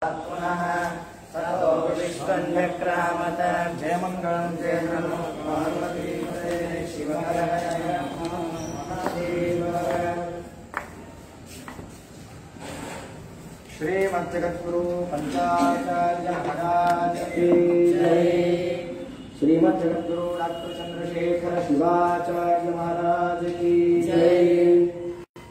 पुनः ततो विष्णुन्यक्रामत जय मंगलम जय नमो पार्वती शिव हर हर महादेव। श्रीमद्जगद्गुरु पंचाचार्य महाराज की जय। श्रीमद्जगद्गुरु डॉक्टर चंद्रशेखर शिवाचार्य महाराज की जय।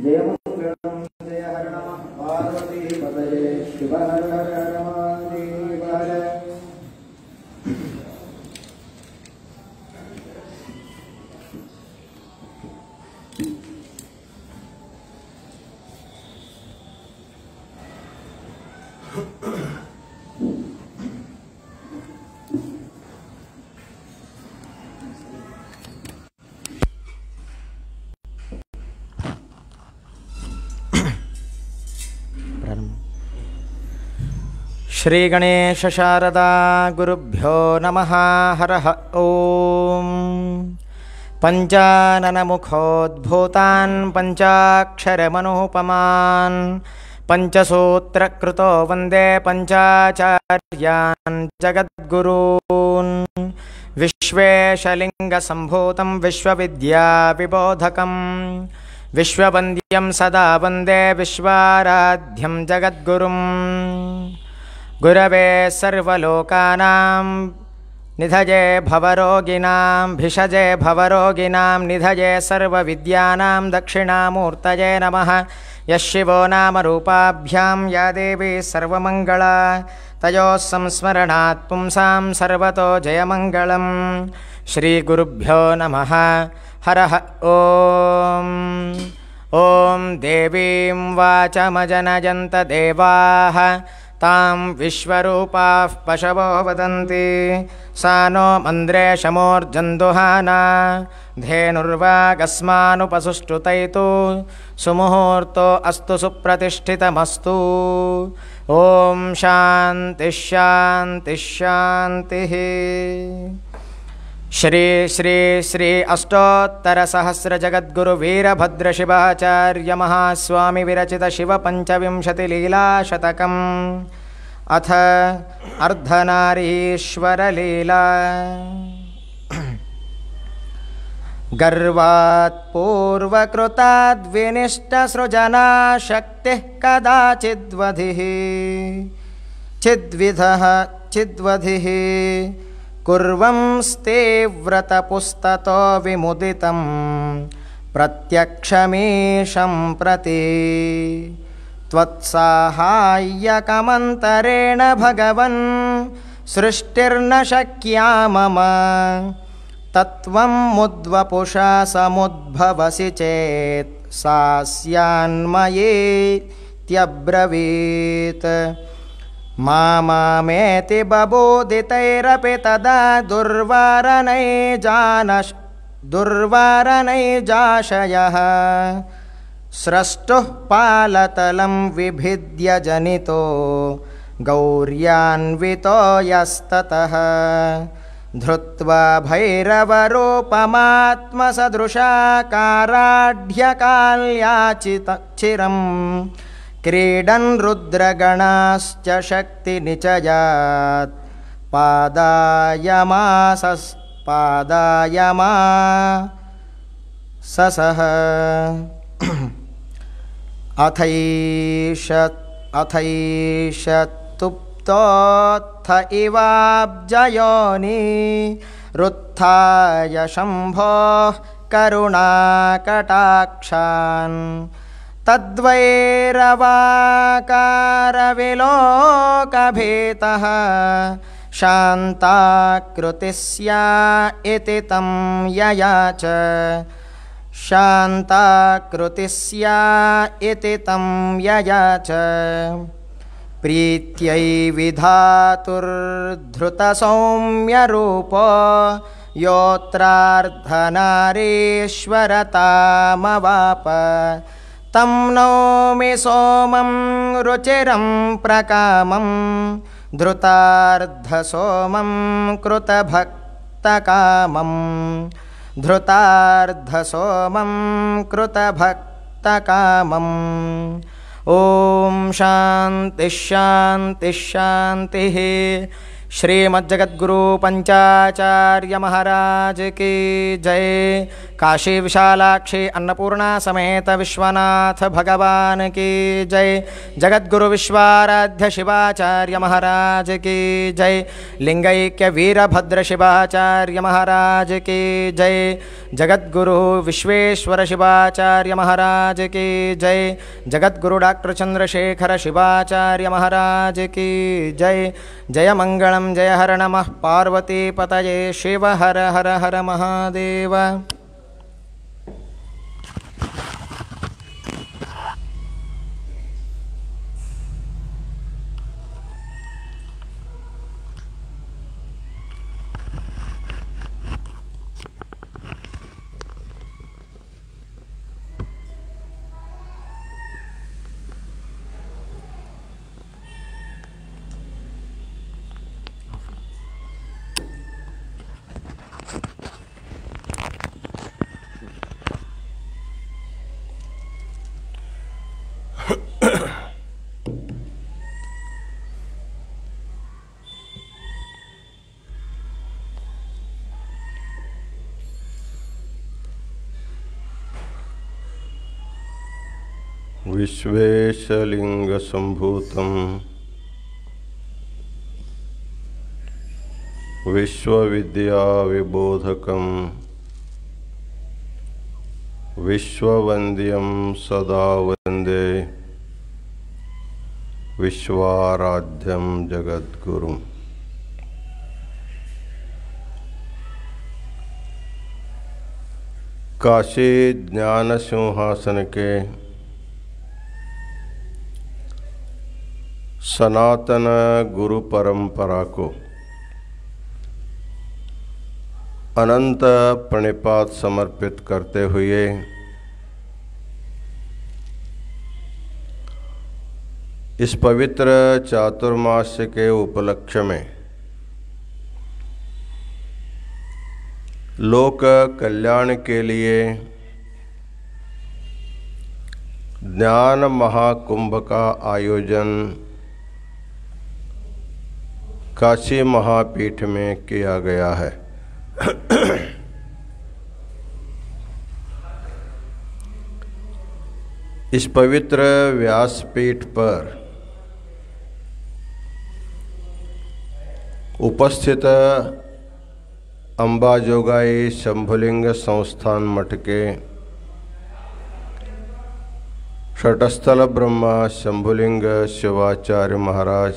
जय मंगलम जय हर नमः पार्वती पतये शिव हर हर महादेव हर। श्री गणेश शारदा गुरुभ्यो नमः। हरः ओम। पंचाननमुखोद्भूतान् पंचाक्षरमनुपमान् पंचसूत्रकृतो वन्दे पंचाचार्यान् जगद्गुरून्। विश्वेशलिङ्गसम्भूतं विश्वविद्याविबोधकं विश्ववन्द्यं सदा वन्दे विश्वाराध्यं जगद्गुरुम्। गुरवे सर्वलोकानां निधये भवरोगिणां भिषजे भवरोगिणां निधये सर्वविद्यानां दक्षिणामूर्तये नमः। यः शिवो नाम रूपाभ्यां या देवी सर्वमङ्गला तयोः संस्मरणात् पुंसां सर्वतो जयमङ्गलम्। श्रीगुरुभ्यो नमः। हरः ओम्। ॐ देवीं वाचमजनयन्त देवाः तां विश्वरूपाः पशवो वदन्ति। सा नो मन्द्रेशमोर्जन्दुहाना धेनुर्वागस्मानुपसुष्टुतैतु सुमुहूर्तो अस्तु सुप्रतिष्ठितमस्तु। ॐ शान्तिः शान्तिः शान्तिः। श्री श्री श्री अष्टोत्तरसहस्र जगद्गुरु वीरभद्र शिवाचार्य महास्वामी विरचित शिव पंचविंशतिलीला शतकम्। अथ अर्धनारीश्वर लीला। गर्वात् पूर्वकृताद् विनिष्टसृजना शक्तिः कदाचिद्वधिः चिद्वधिः कुर्वंस्ते व्रतपुस्ततो विमुदितं प्रत्यक्षमीशं प्रति। त्वत्साहाय्यकमन्तरेण भगवन् सृष्टिर्न शक्या मम। तत्त्वं मुद्वपुषा समुद्भवसि चेत् सास्यान्मयेत्यब्रवीत्। मामेति बबोदितैरपि तदा दुर्वारनैजाशयः। स्रष्टुः पालतलं विभिद्य जनितो गौर्यान्वितो यस्ततः। धृत्वा भैरवरूपमात्मसदृशाकाराढ्यकाल्याचिरम् क्रीडन् रुद्रगणाश्च शक्तिनिचयात् पादायमाससः। अथैषत्तुप्तोत्थ इवाब्जयोनि रुत्थाय शम्भोः करुणाकटाक्षान्। तद्वैरवाकारविलोकभीतः शान्ताकृतिः स्या इति तं ययाच। शान्ताकृतिः स्या इति तं ययाच। प्रीत्यै विधातुर्धृतसौम्यरूपो योत्रार्धनारीश्वरतामवाप। तं नौमि सोमं रुचिरं प्रकामं धृतार्धसोमं कृतभक्तकामं। धृतार्धसोमं कृतभक्तकामम्। ओम शांति शांति शांति। श्रीमद्जगद्गुरु पंचाचार्य महाराज की जय। काशी विशालाक्षी अन्नपूर्णा समेत विश्वनाथ भगवान की जय। जगद्गुरु विश्वाराध्य शिवाचार्य महाराज की जय। लिंगैक्य वीरभद्र शिवाचार्य महाराज की जय। जगद्गुरु विश्वेश्वर शिवाचार्य महाराज की जय। जगद्गुरु डॉक्टर चंद्रशेखर शिवाचार्य महाराज की जय। जय मंगलम जय हर नमः पार्वती पतये शिव हर हर हर महादेव। विश्वेशलिंगसंभूतं विश्वविद्याविबोधकं विश्ववन्द्यं सदा वन्दे विश्वाराध्यं जगद्गुरुम्। काशी ज्ञान सिंहासन के सनातन गुरु परंपरा को अनंत प्रणिपात समर्पित करते हुए इस पवित्र चातुर्मास्य के उपलक्ष्य में लोक कल्याण के लिए ज्ञान महाकुंभ का आयोजन काशी महापीठ में किया गया है। इस पवित्र व्यासपीठ पर उपस्थित अंबाजोगाई शंभुलिंग संस्थान मठ के षटस्थल ब्रह्मा शंभुलिंग शिवाचार्य महाराज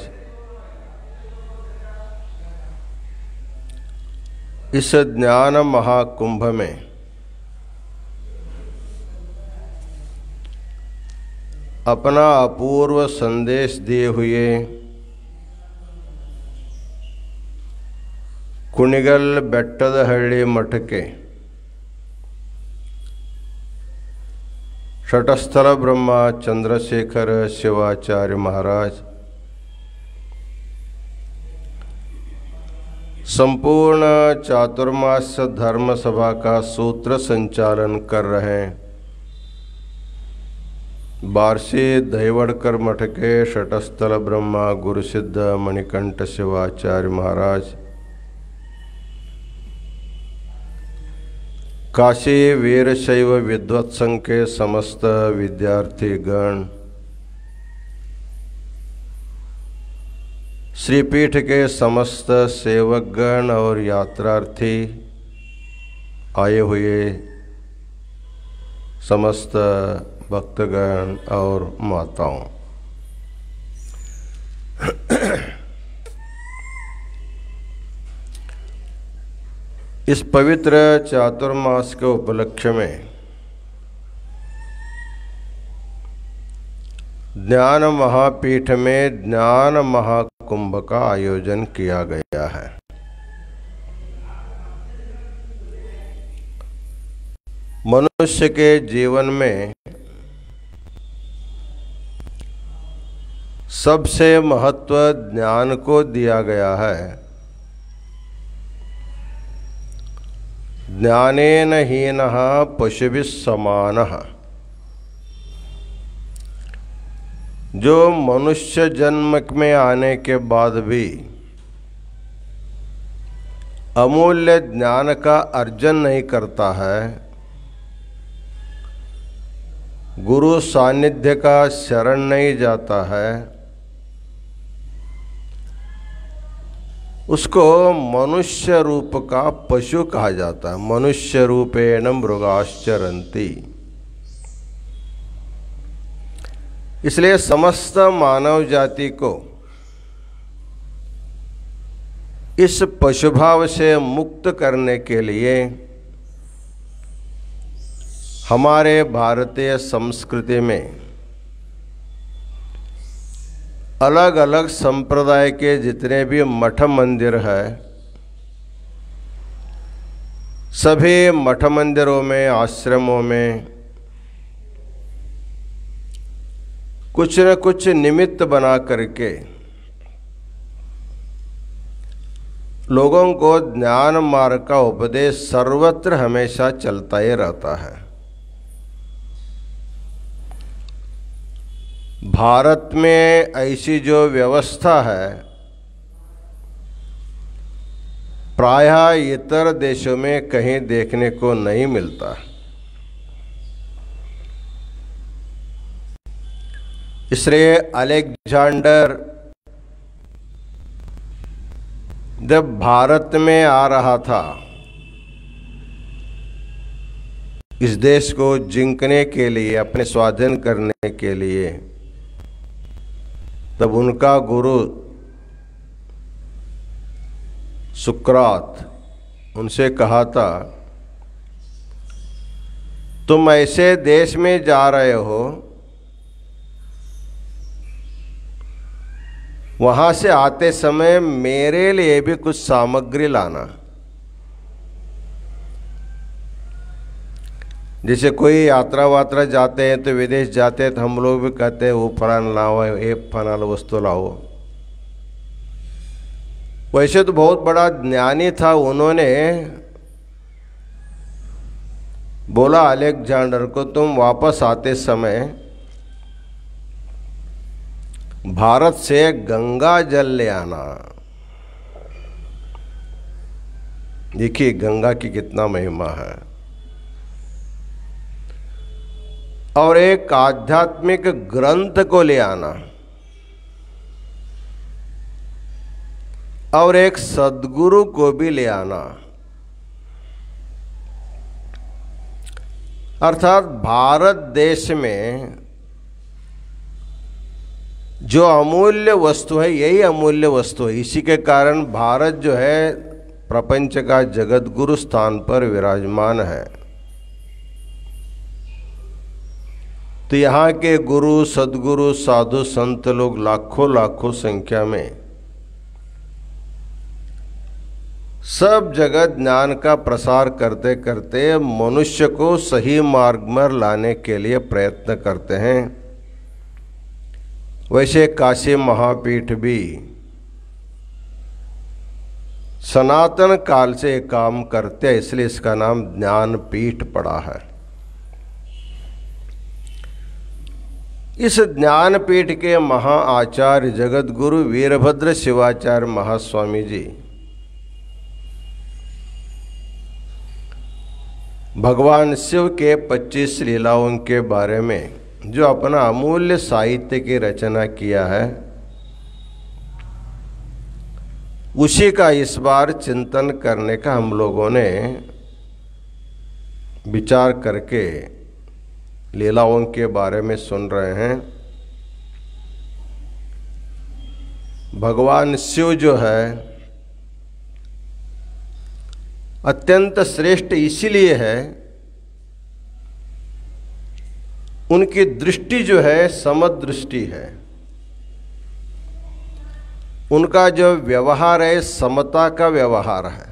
इस ज्ञान महाकुंभ में अपना अपूर्व संदेश दिए हुए कुणिगल बेट्टदहಳ್ಳಿ मठ के षटस्थल ब्रह्मा चंद्रशेखर शिवाचार्य महाराज संपूर्ण चातुर्मास धर्म सभा का सूत्र संचालन कर रहे हैं। बारसी दहीवड़कर मठ के षटस्थल ब्रह्मा गुरुसिद्ध मणिकंठ शिवाचार्य महाराज, काशी वीरशैव विद्वत संघ के समस्त विद्यार्थीगण, श्रीपीठ के समस्त सेवकगण और यात्रार्थी, आए हुए समस्त भक्तगण और माताओं, इस पवित्र चातुर्मास के उपलक्ष्य में ज्ञान महापीठ में ज्ञान महाकुंभ का आयोजन किया गया है। मनुष्य के जीवन में सबसे महत्व ज्ञान को दिया गया है। ज्ञानेन हीनः पशुभिः समानः। जो मनुष्य जन्म में आने के बाद भी अमूल्य ज्ञान का अर्जन नहीं करता है, गुरु सानिध्य का शरण नहीं जाता है, उसको मनुष्य रूप का पशु कहा जाता है। मनुष्य रूपेण मृगाश्चरन्ति। इसलिए समस्त मानव जाति को इस पशुभाव से मुक्त करने के लिए हमारे भारतीय संस्कृति में अलग अलग संप्रदाय के जितने भी मठ मंदिर हैं, सभी मठ मंदिरों में, आश्रमों में कुछ न कुछ निमित्त बना करके लोगों को ज्ञान मार्ग का उपदेश सर्वत्र हमेशा चलता ही रहता है। भारत में ऐसी जो व्यवस्था है प्रायः इतर देशों में कहीं देखने को नहीं मिलता। इसलिए अलेक्जेंडर जब भारत में आ रहा था इस देश को जिंकने के लिए, अपने स्वाधीन करने के लिए, तब उनका गुरु सुकरात उनसे कहा था, तुम ऐसे देश में जा रहे हो, वहां से आते समय मेरे लिए भी कुछ सामग्री लाना। जैसे कोई यात्रा वात्रा जाते हैं तो विदेश जाते हैं तो हम लोग भी कहते हैं वो फलाना लाओ, ये फलाना वस्तु लाओ। वैसे तो बहुत बड़ा ज्ञानी था, उन्होंने बोला अलेक्जेंडर को, तुम वापस आते समय भारत से गंगा जल ले आना। देखिए गंगा की कितना महिमा है। और एक आध्यात्मिक ग्रंथ को ले आना और एक सद्गुरु को भी ले आना। अर्थात भारत देश में जो अमूल्य वस्तु है यही अमूल्य वस्तु है। इसी के कारण भारत जो है प्रपंच का जगत गुरु स्थान पर विराजमान है। तो यहाँ के गुरु, सद्गुरु, साधु, संत लोग लाखों लाखों संख्या में सब जगह ज्ञान का प्रसार करते करते मनुष्य को सही मार्ग में लाने के लिए प्रयत्न करते हैं। वैसे काशी महापीठ भी सनातन काल से काम करते हैं, इसलिए इसका नाम ज्ञानपीठ पड़ा है। इस ज्ञानपीठ के महा आचार्य जगत गुरु वीरभद्र शिवाचार्य महास्वामी जी भगवान शिव के 25 लीलाओं के बारे में जो अपना अमूल्य साहित्य की रचना किया है, उसी का इस बार चिंतन करने का हम लोगों ने विचार करके लीलाओं के बारे में सुन रहे हैं। भगवान शिव जो है अत्यंत श्रेष्ठ इसीलिए है, उनकी दृष्टि जो है समदृष्टि है। उनका जो व्यवहार है समता का व्यवहार है,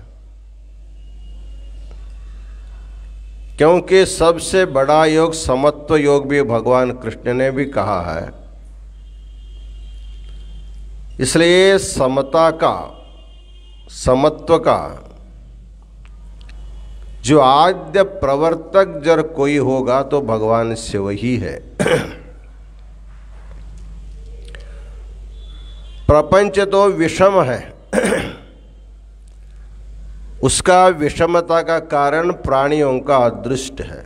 क्योंकि सबसे बड़ा योग समत्व योग भी भगवान कृष्ण ने भी कहा है। इसलिए समता का, समत्व का जो आद्य प्रवर्तक जब कोई होगा तो भगवान शिव ही है। प्रपंच तो विषम है। उसका विषमता का कारण प्राणियों का अदृष्ट है।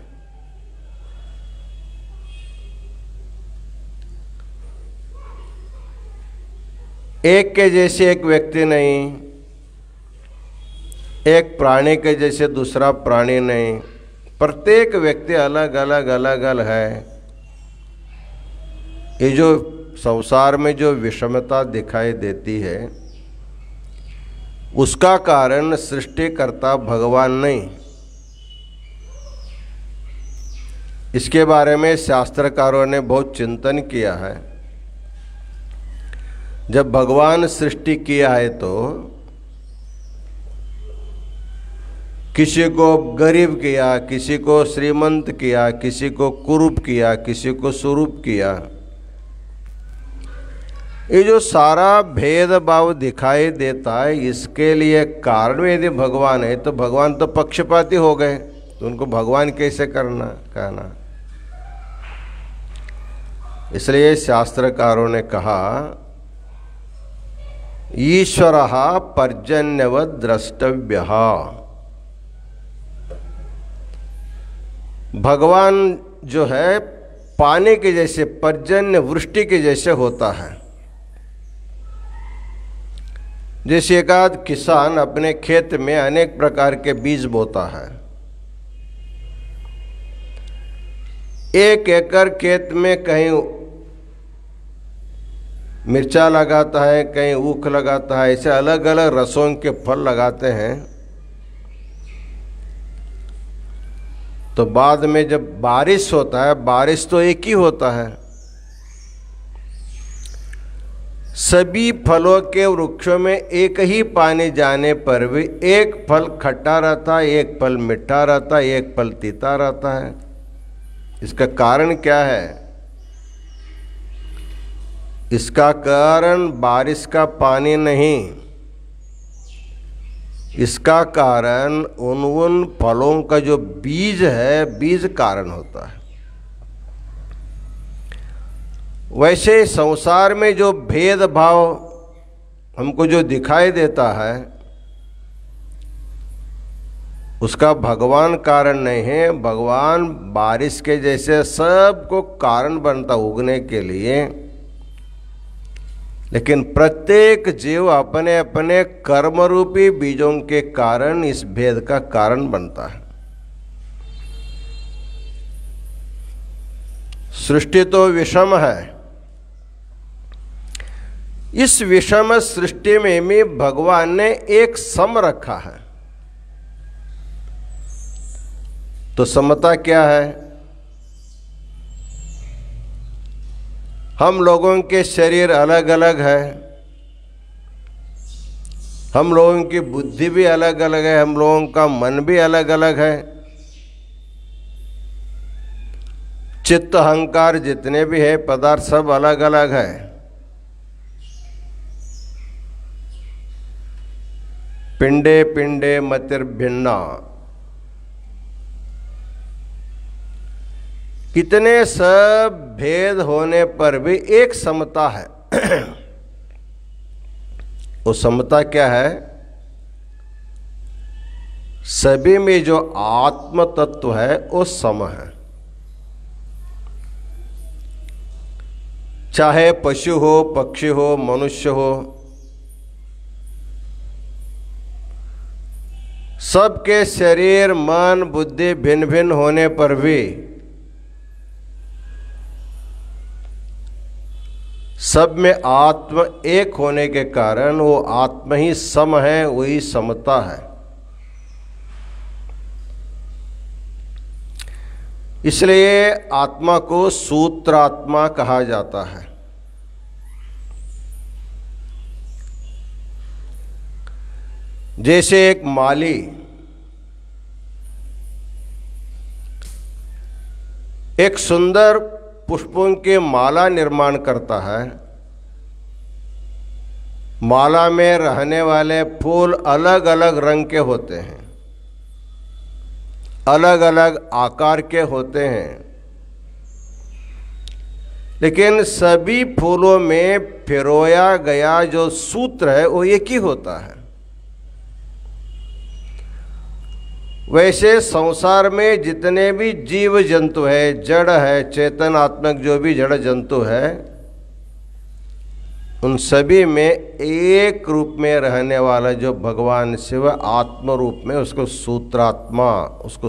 एक के जैसे एक व्यक्ति नहीं, एक प्राणी के जैसे दूसरा प्राणी नहीं, प्रत्येक व्यक्ति अलग अलग अलग अलग है। ये जो संसार में जो विषमता दिखाई देती है उसका कारण सृष्टिकर्ता भगवान नहीं। इसके बारे में शास्त्रकारों ने बहुत चिंतन किया है। जब भगवान सृष्टि किया है तो किसी को गरीब किया, किसी को श्रीमंत किया, किसी को कुरूप किया, किसी को स्वरूप किया। ये जो सारा भेदभाव दिखाई देता है इसके लिए कारण यदि भगवान है तो भगवान तो पक्षपाती हो गए, तो उनको भगवान कैसे कहना। इसलिए शास्त्रकारों ने कहा ईश्वरः पर्जन्यवत् द्रष्टव्यः। भगवान जो है पानी के जैसे, पर्जन्य वृष्टि के जैसे होता है। जैसे एक आध किसान अपने खेत में अनेक प्रकार के बीज बोता है। एक एकड़ खेत में कहीं मिर्चा लगाता है, कहीं ऊख लगाता है, ऐसे अलग अलग रसों के फल लगाते हैं। तो बाद में जब बारिश होता है, बारिश तो एक ही होता है। सभी फलों के वृक्षों में एक ही पानी जाने पर भी एक फल खट्टा रहता है, एक फल मीठा रहता है, एक फल तीता रहता है। इसका कारण क्या है? इसका कारण बारिश का पानी नहीं, इसका कारण उन फलों का जो बीज है, बीज कारण होता है। वैसे संसार में जो भेदभाव हमको जो दिखाई देता है उसका भगवान कारण नहीं है। भगवान बारिश के जैसे सबको कारण बनता उगने के लिए, लेकिन प्रत्येक जीव अपने अपने कर्म रूपी बीजों के कारण इस भेद का कारण बनता है। सृष्टि तो विषम है। इस विषम सृष्टि में भी भगवान ने एक सम रखा है। तो समता क्या है? हम लोगों के शरीर अलग अलग है, हम लोगों की बुद्धि भी अलग अलग है, हम लोगों का मन भी अलग अलग है। चित्त अहंकार जितने भी है पदार्थ सब अलग अलग है। पिंडे पिंडे मतिर्भिन्ना। कितने सब भेद होने पर भी एक समता है। वो समता क्या है? सभी में जो आत्म तत्व है वो सम है। चाहे पशु हो, पक्षी हो, मनुष्य हो, सबके शरीर मन बुद्धि भिन्न भिन्न होने पर भी सब में आत्म एक होने के कारण वो आत्म ही सम है, वही समता है। इसलिए आत्मा को सूत्रात्मा कहा जाता है। जैसे एक माली एक सुंदर पुष्पों की माला निर्माण करता है। माला में रहने वाले फूल अलग अलग रंग के होते हैं, अलग अलग आकार के होते हैं, लेकिन सभी फूलों में पिरोया गया जो सूत्र है वो एक ही होता है। वैसे संसार में जितने भी जीव जंतु है, जड़ है, चेतनात्मक जो भी जड़ जंतु है, उन सभी में एक रूप में रहने वाला जो भगवान शिव आत्म रूप में, उसको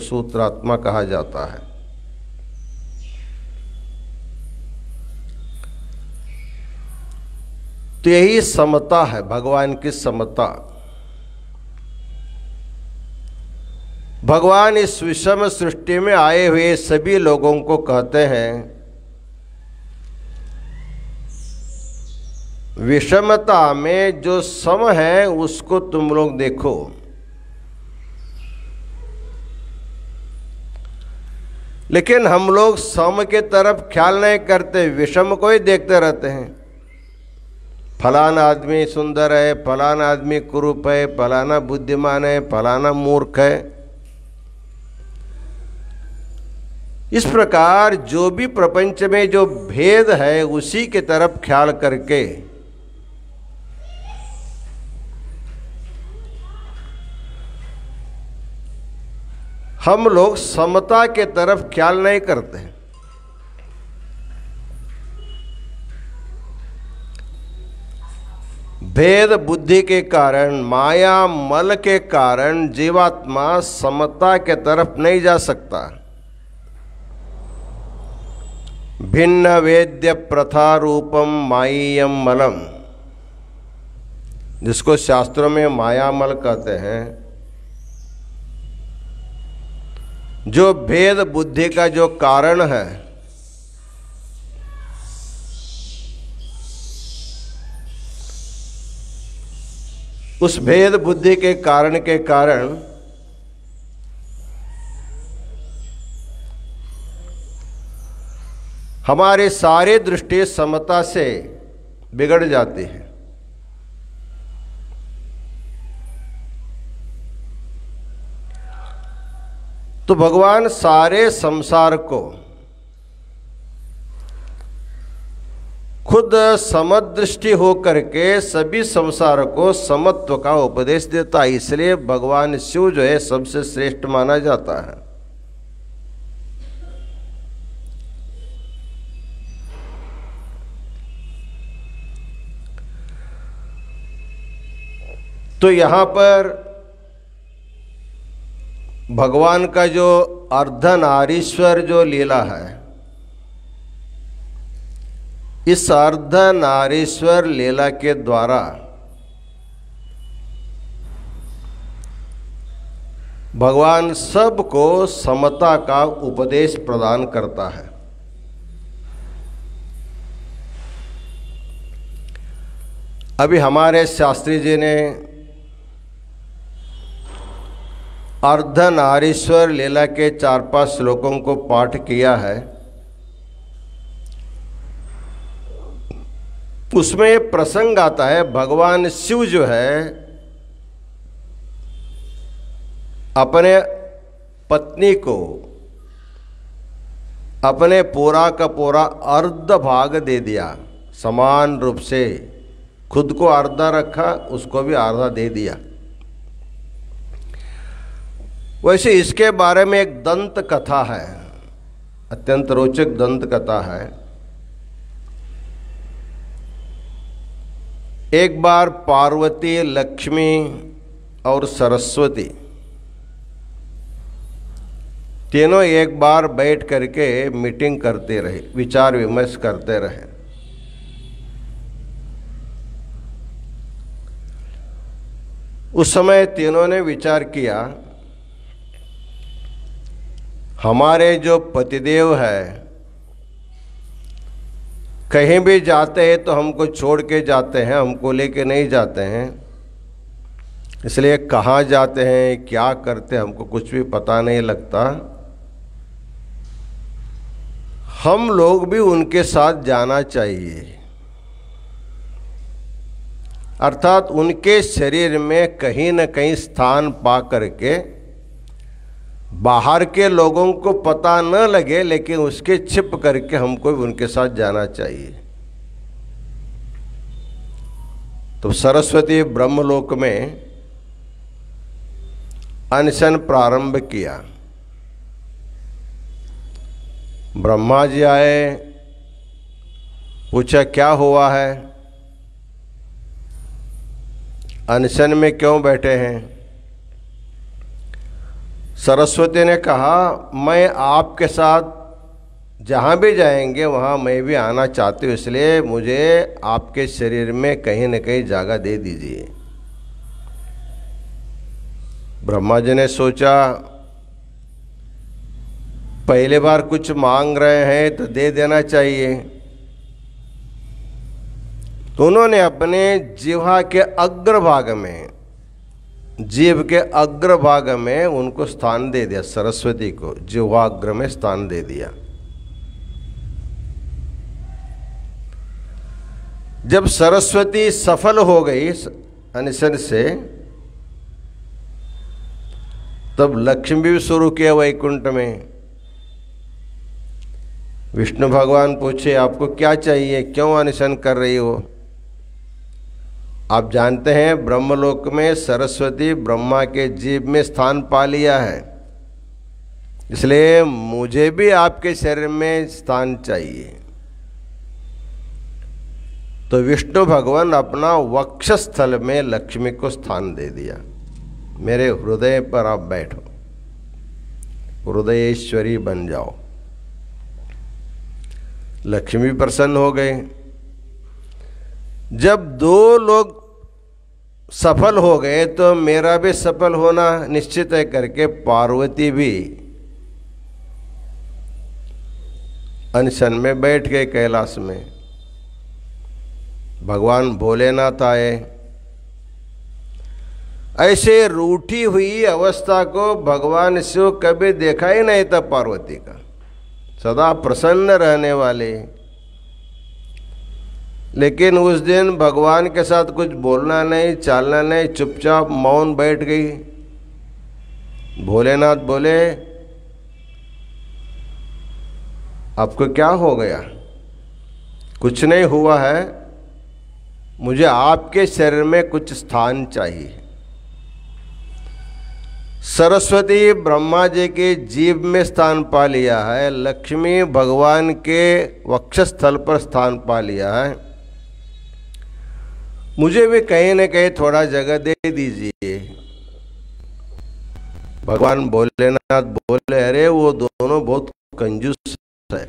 सूत्रात्मा कहा जाता है। तो यही समता है, भगवान की समता। भगवान इस विषम सृष्टि में आए हुए सभी लोगों को कहते हैं, विषमता में जो सम है उसको तुम लोग देखो। लेकिन हम लोग सम के तरफ ख्याल नहीं करते, विषम को ही देखते रहते हैं। फलाना आदमी सुंदर है, फलाना आदमी कुरूप है, फलाना बुद्धिमान है, फलाना मूर्ख है। इस प्रकार जो भी प्रपंच में जो भेद है उसी के तरफ ख्याल करके हम लोग समता के तरफ ख्याल नहीं करते हैं। भेद बुद्धि के कारण, माया मल के कारण जीवात्मा समता के तरफ नहीं जा सकता। भिन्न वेद्य प्रथा रूपम माय्यम मलम, जिसको शास्त्रों में मायामल कहते हैं, जो भेद बुद्धि का जो कारण है, उस भेद बुद्धि के कारण हमारी सारी दृष्टि समता से बिगड़ जाती है। तो भगवान सारे संसार को खुद समदृष्टि होकर के सभी संसार को समत्व का उपदेश देता है। इसलिए भगवान शिव जो है सबसे श्रेष्ठ माना जाता है। तो यहाँ पर भगवान का जो अर्धनारीश्वर जो लीला है, इस अर्धनारीश्वर लीला के द्वारा भगवान सबको समता का उपदेश प्रदान करता है। अभी हमारे शास्त्री जी ने अर्धनारीश्वर लीला के 4-5 श्लोकों को पाठ किया है। उसमें ये प्रसंग आता है, भगवान शिव जो है अपने पत्नी को अपने पूरा का पूरा अर्ध भाग दे दिया, समान रूप से खुद को आधा रखा, उसको भी आधा दे दिया। वैसे इसके बारे में एक दंत कथा है, अत्यंत रोचक दंत कथा है। एक बार पार्वती, लक्ष्मी और सरस्वती तीनों एक बार बैठ करके मीटिंग करते रहे, विचार विमर्श करते रहे। उस समय तीनों ने विचार किया, हमारे जो पतिदेव है कहीं भी जाते हैं तो हमको छोड़ के जाते हैं, हमको लेके नहीं जाते हैं। इसलिए कहाँ जाते हैं, क्या करते हैं, हमको कुछ भी पता नहीं लगता। हम लोग भी उनके साथ जाना चाहिए, अर्थात उनके शरीर में कहीं न कहीं स्थान पा करके बाहर के लोगों को पता न लगे, लेकिन उसके छिप करके हमको उनके साथ जाना चाहिए। तो सरस्वती ब्रह्मलोक में अनशन प्रारंभ किया। ब्रह्मा जी आए, पूछा क्या हुआ है, अनशन में क्यों बैठे हैं। सरस्वती ने कहा मैं आपके साथ जहाँ भी जाएंगे वहाँ मैं भी आना चाहती हूँ, इसलिए मुझे आपके शरीर में कहीं न कहीं जगह दे दीजिए। ब्रह्मा जी ने सोचा पहले बार कुछ मांग रहे हैं तो दे देना चाहिए, तो उन्होंने अपने जिह्वा के अग्रभाग में, जीव के अग्रभाग में उनको स्थान दे दिया। सरस्वती को जिह्वाग्र में स्थान दे दिया। जब सरस्वती सफल हो गई अनशन से, तब लक्ष्मी भी शुरू किया वैकुंठ में। विष्णु भगवान पूछे आपको क्या चाहिए, क्यों अनशन कर रही हो। आप जानते हैं ब्रह्मलोक में सरस्वती ब्रह्मा के जीभ में स्थान पा लिया है, इसलिए मुझे भी आपके शरीर में स्थान चाहिए। तो विष्णु भगवान अपना वक्षस्थल में लक्ष्मी को स्थान दे दिया। मेरे हृदय पर आप बैठो, हृदयेश्वरी बन जाओ। लक्ष्मी प्रसन्न हो गए। जब दो लोग सफल हो गए तो मेरा भी सफल होना निश्चित है करके पार्वती भी अनशन में बैठ गए कैलाश में। भगवान भोलेनाथ आए। ऐसे रूठी हुई अवस्था को भगवान शिव कभी देखा ही नहीं था पार्वती का, सदा प्रसन्न रहने वाले। लेकिन उस दिन भगवान के साथ कुछ बोलना नहीं, चालना नहीं, चुपचाप मौन बैठ गई। भोलेनाथ बोले आपको क्या हो गया। कुछ नहीं हुआ है, मुझे आपके शरीर में कुछ स्थान चाहिए। सरस्वती ब्रह्मा जी के जीभ में स्थान पा लिया है, लक्ष्मी भगवान के वक्षस्थल पर स्थान पा लिया है, मुझे भी कहीं न कहीं थोड़ा जगह दे दीजिए। भगवान भोलेनाथ बोले अरे वो दोनों बहुत कंजूस है।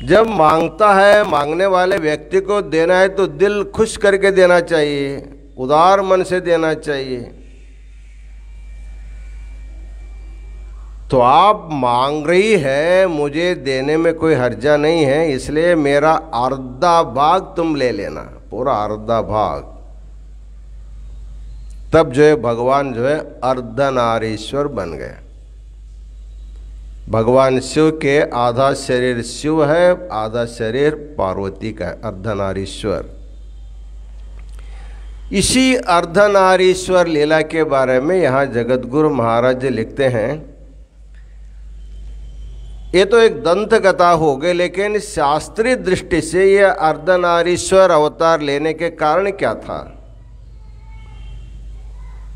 जब मांगता है, मांगने वाले व्यक्ति को देना है तो दिल खुश करके देना चाहिए, उदार मन से देना चाहिए। तो आप मांग रही है, मुझे देने में कोई हर्जा नहीं है, इसलिए मेरा अर्धा भाग तुम ले लेना, पूरा अर्धा भाग। तब जो है भगवान जो है अर्धनारीश्वर बन गए। भगवान शिव के आधा शरीर शिव है, आधा शरीर पार्वती का है, अर्धनारीश्वर। इसी अर्धनारीश्वर लीला के बारे में यहाँ जगतगुरु महाराज जी लिखते हैं। ये तो एक दंत कथा हो गई, लेकिन शास्त्रीय दृष्टि से यह अर्धनारीश्वर अवतार लेने के कारण क्या था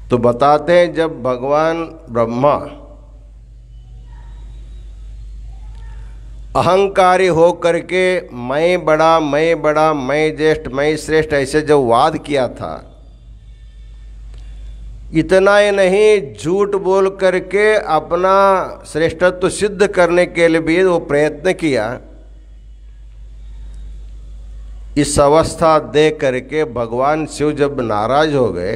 तो बताते हैं। जब भगवान ब्रह्मा अहंकारी हो करके मैं बड़ा, मैं बड़ा, मैं ज्येष्ठ, मैं श्रेष्ठ ऐसे जब वाद किया था, इतना ही नहीं झूठ बोल करके अपना श्रेष्ठत्व सिद्ध करने के लिए भी वो प्रयत्न किया। इस अवस्था देख करके भगवान शिव जब नाराज हो गए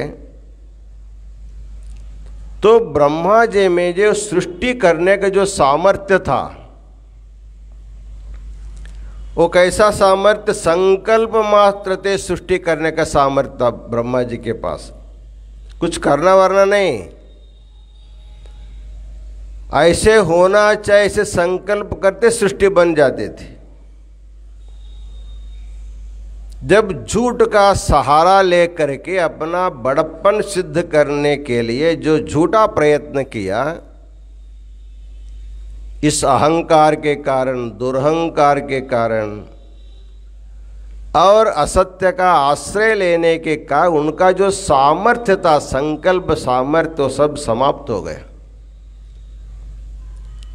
तो ब्रह्मा जी में जो सृष्टि करने का जो सामर्थ्य था, वो कैसा सामर्थ्य, संकल्प मात्र से सृष्टि करने का सामर्थ्य था ब्रह्मा जी के पास, कुछ करना वरना नहीं। ऐसे होना चाहिए, ऐसे संकल्प करते सृष्टि बन जाती थी। जब झूठ का सहारा लेकर के अपना बड़प्पन सिद्ध करने के लिए जो झूठा प्रयत्न किया, इस अहंकार के कारण, दुरहंकार के कारण और असत्य का आश्रय लेने के कारण उनका जो सामर्थ्य था, संकल्प सामर्थ्य, तो सब समाप्त हो गए।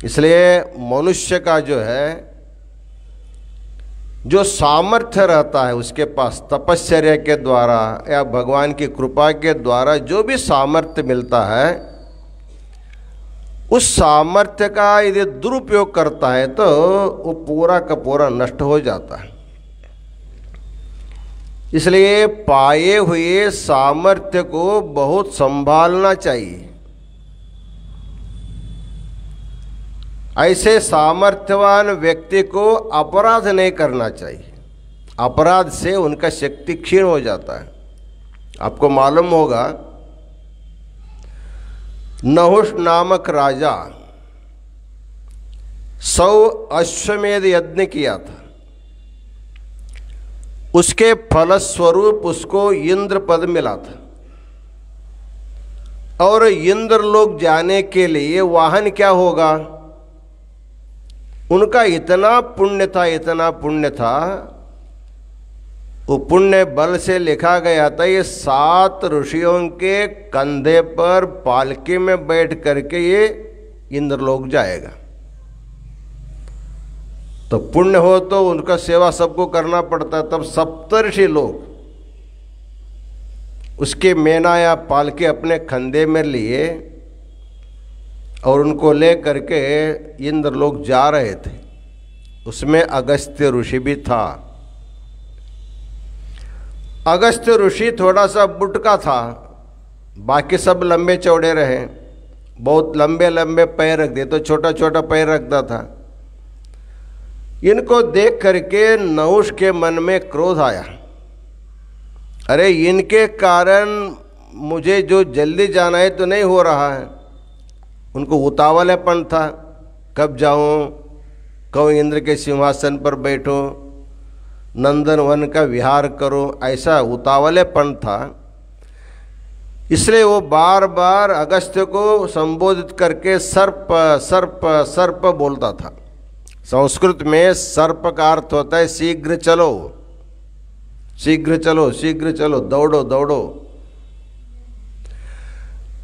इसलिए मनुष्य का जो है, जो सामर्थ्य रहता है उसके पास, तपश्चर्या के द्वारा या भगवान की कृपा के द्वारा जो भी सामर्थ्य मिलता है, उस सामर्थ्य का यदि दुरुपयोग करता है तो वो पूरा का पूरा नष्ट हो जाता है। इसलिए पाए हुए सामर्थ्य को बहुत संभालना चाहिए। ऐसे सामर्थ्यवान व्यक्ति को अपराध नहीं करना चाहिए। अपराध से उनका शक्ति क्षीण हो जाता है। आपको मालूम होगा, नहुष नामक राजा 100 अश्वमेध यज्ञ किया था। उसके फलस्वरूप उसको इंद्र पद मिला था। और इंद्र लोग जाने के लिए वाहन क्या होगा? उनका इतना पुण्य था, इतना पुण्य था, वो पुण्य बल से लिखा गया था ये 7 ऋषियों के कंधे पर पालकी में बैठ करके ये इंद्रलोक जाएगा। तो पुण्य हो तो उनका सेवा सबको करना पड़ता है। तब सप्तर्षि लोग उसके मेना या पालकी अपने कंधे में लिए और उनको ले करके इंद्रलोक जा रहे थे। उसमें अगस्त्य ऋषि भी था। अगस्त्य ऋषि थोड़ा सा बुटका था, बाकी सब लंबे चौड़े रहे। बहुत लंबे लंबे पैर रख दिए तो छोटा छोटा पैर रखता था। इनको देख करके नहुष के मन में क्रोध आया। अरे इनके कारण मुझे जो जल्दी जाना है तो नहीं हो रहा है। उनको उतावलेपन था, कब जाऊं, कब इंद्र के सिंहासन पर बैठूं, नंदन वन का विहार करूं, ऐसा उतावलेपन था। इसलिए वो बार बार अगस्त्य को संबोधित करके सर्प सर्प सर्प बोलता था। संस्कृत में सर्प का अर्थ होता है शीघ्र चलो, शीघ्र चलो, शीघ्र चलो, दौड़ो दौड़ो।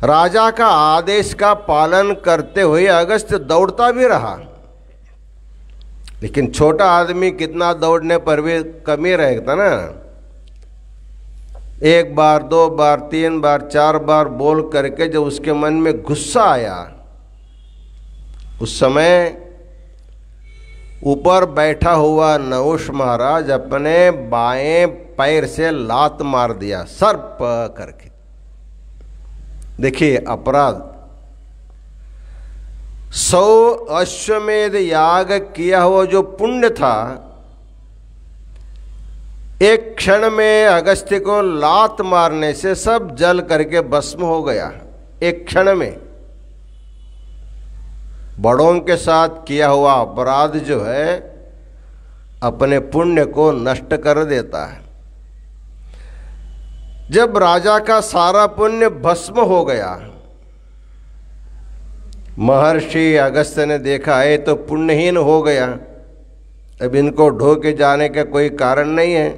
राजा का आदेश का पालन करते हुए अगस्त्य दौड़ता भी रहा, लेकिन छोटा आदमी कितना दौड़ने पर भी कमी रहेगा ना। 1 बार 2 बार 3 बार 4 बार बोल करके जब उसके मन में गुस्सा आया, उस समय ऊपर बैठा हुआ नहुष महाराज अपने बाएं पैर से लात मार दिया, सर्प करके। देखिए अपराध। 100 अश्वमेध याग किया हुआ जो पुण्य था, एक क्षण में अगस्त्य को लात मारने से सब जल करके भस्म हो गया। एक क्षण में बड़ों के साथ किया हुआ अपराध जो है अपने पुण्य को नष्ट कर देता है। जब राजा का सारा पुण्य भस्म हो गया, महर्षि अगस्त्य ने देखा है तो पुण्यहीन हो गया, अब इनको ढो के जाने का कोई कारण नहीं है।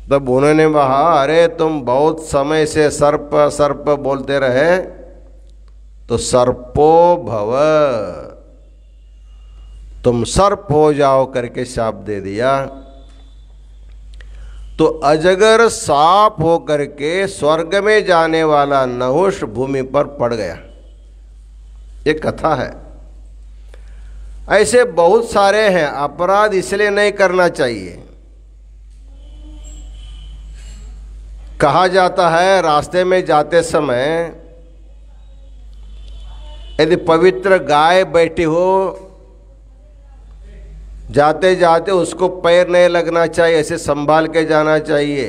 तब उन्होंने कहा, अरे तुम बहुत समय से सर्प सर्प बोलते रहे, तो सर्पो भव, तुम सर्प हो जाओ करके शाप दे दिया। तो अजगर सांप हो करके स्वर्ग में जाने वाला नहुष भूमि पर पड़ गया। ये कथा है। ऐसे बहुत सारे हैं। अपराध इसलिए नहीं करना चाहिए। कहा जाता है रास्ते में जाते समय यदि पवित्र गाय बैठी हो, जाते जाते उसको पैर नहीं लगना चाहिए, ऐसे संभाल के जाना चाहिए।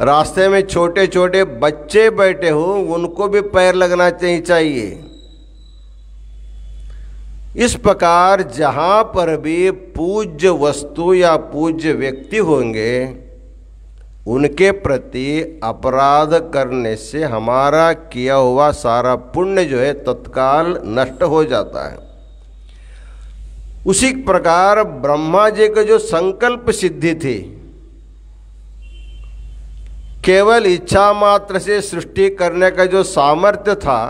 रास्ते में छोटे छोटे बच्चे बैठे हो, उनको भी पैर लगना चाहिए। इस प्रकार जहाँ पर भी पूज्य वस्तु या पूज्य व्यक्ति होंगे उनके प्रति अपराध करने से हमारा किया हुआ सारा पुण्य जो है तत्काल नष्ट हो जाता है। उसी प्रकार ब्रह्मा जी को जो संकल्प सिद्धि थी, केवल इच्छा मात्र से सृष्टि करने का जो सामर्थ्य था,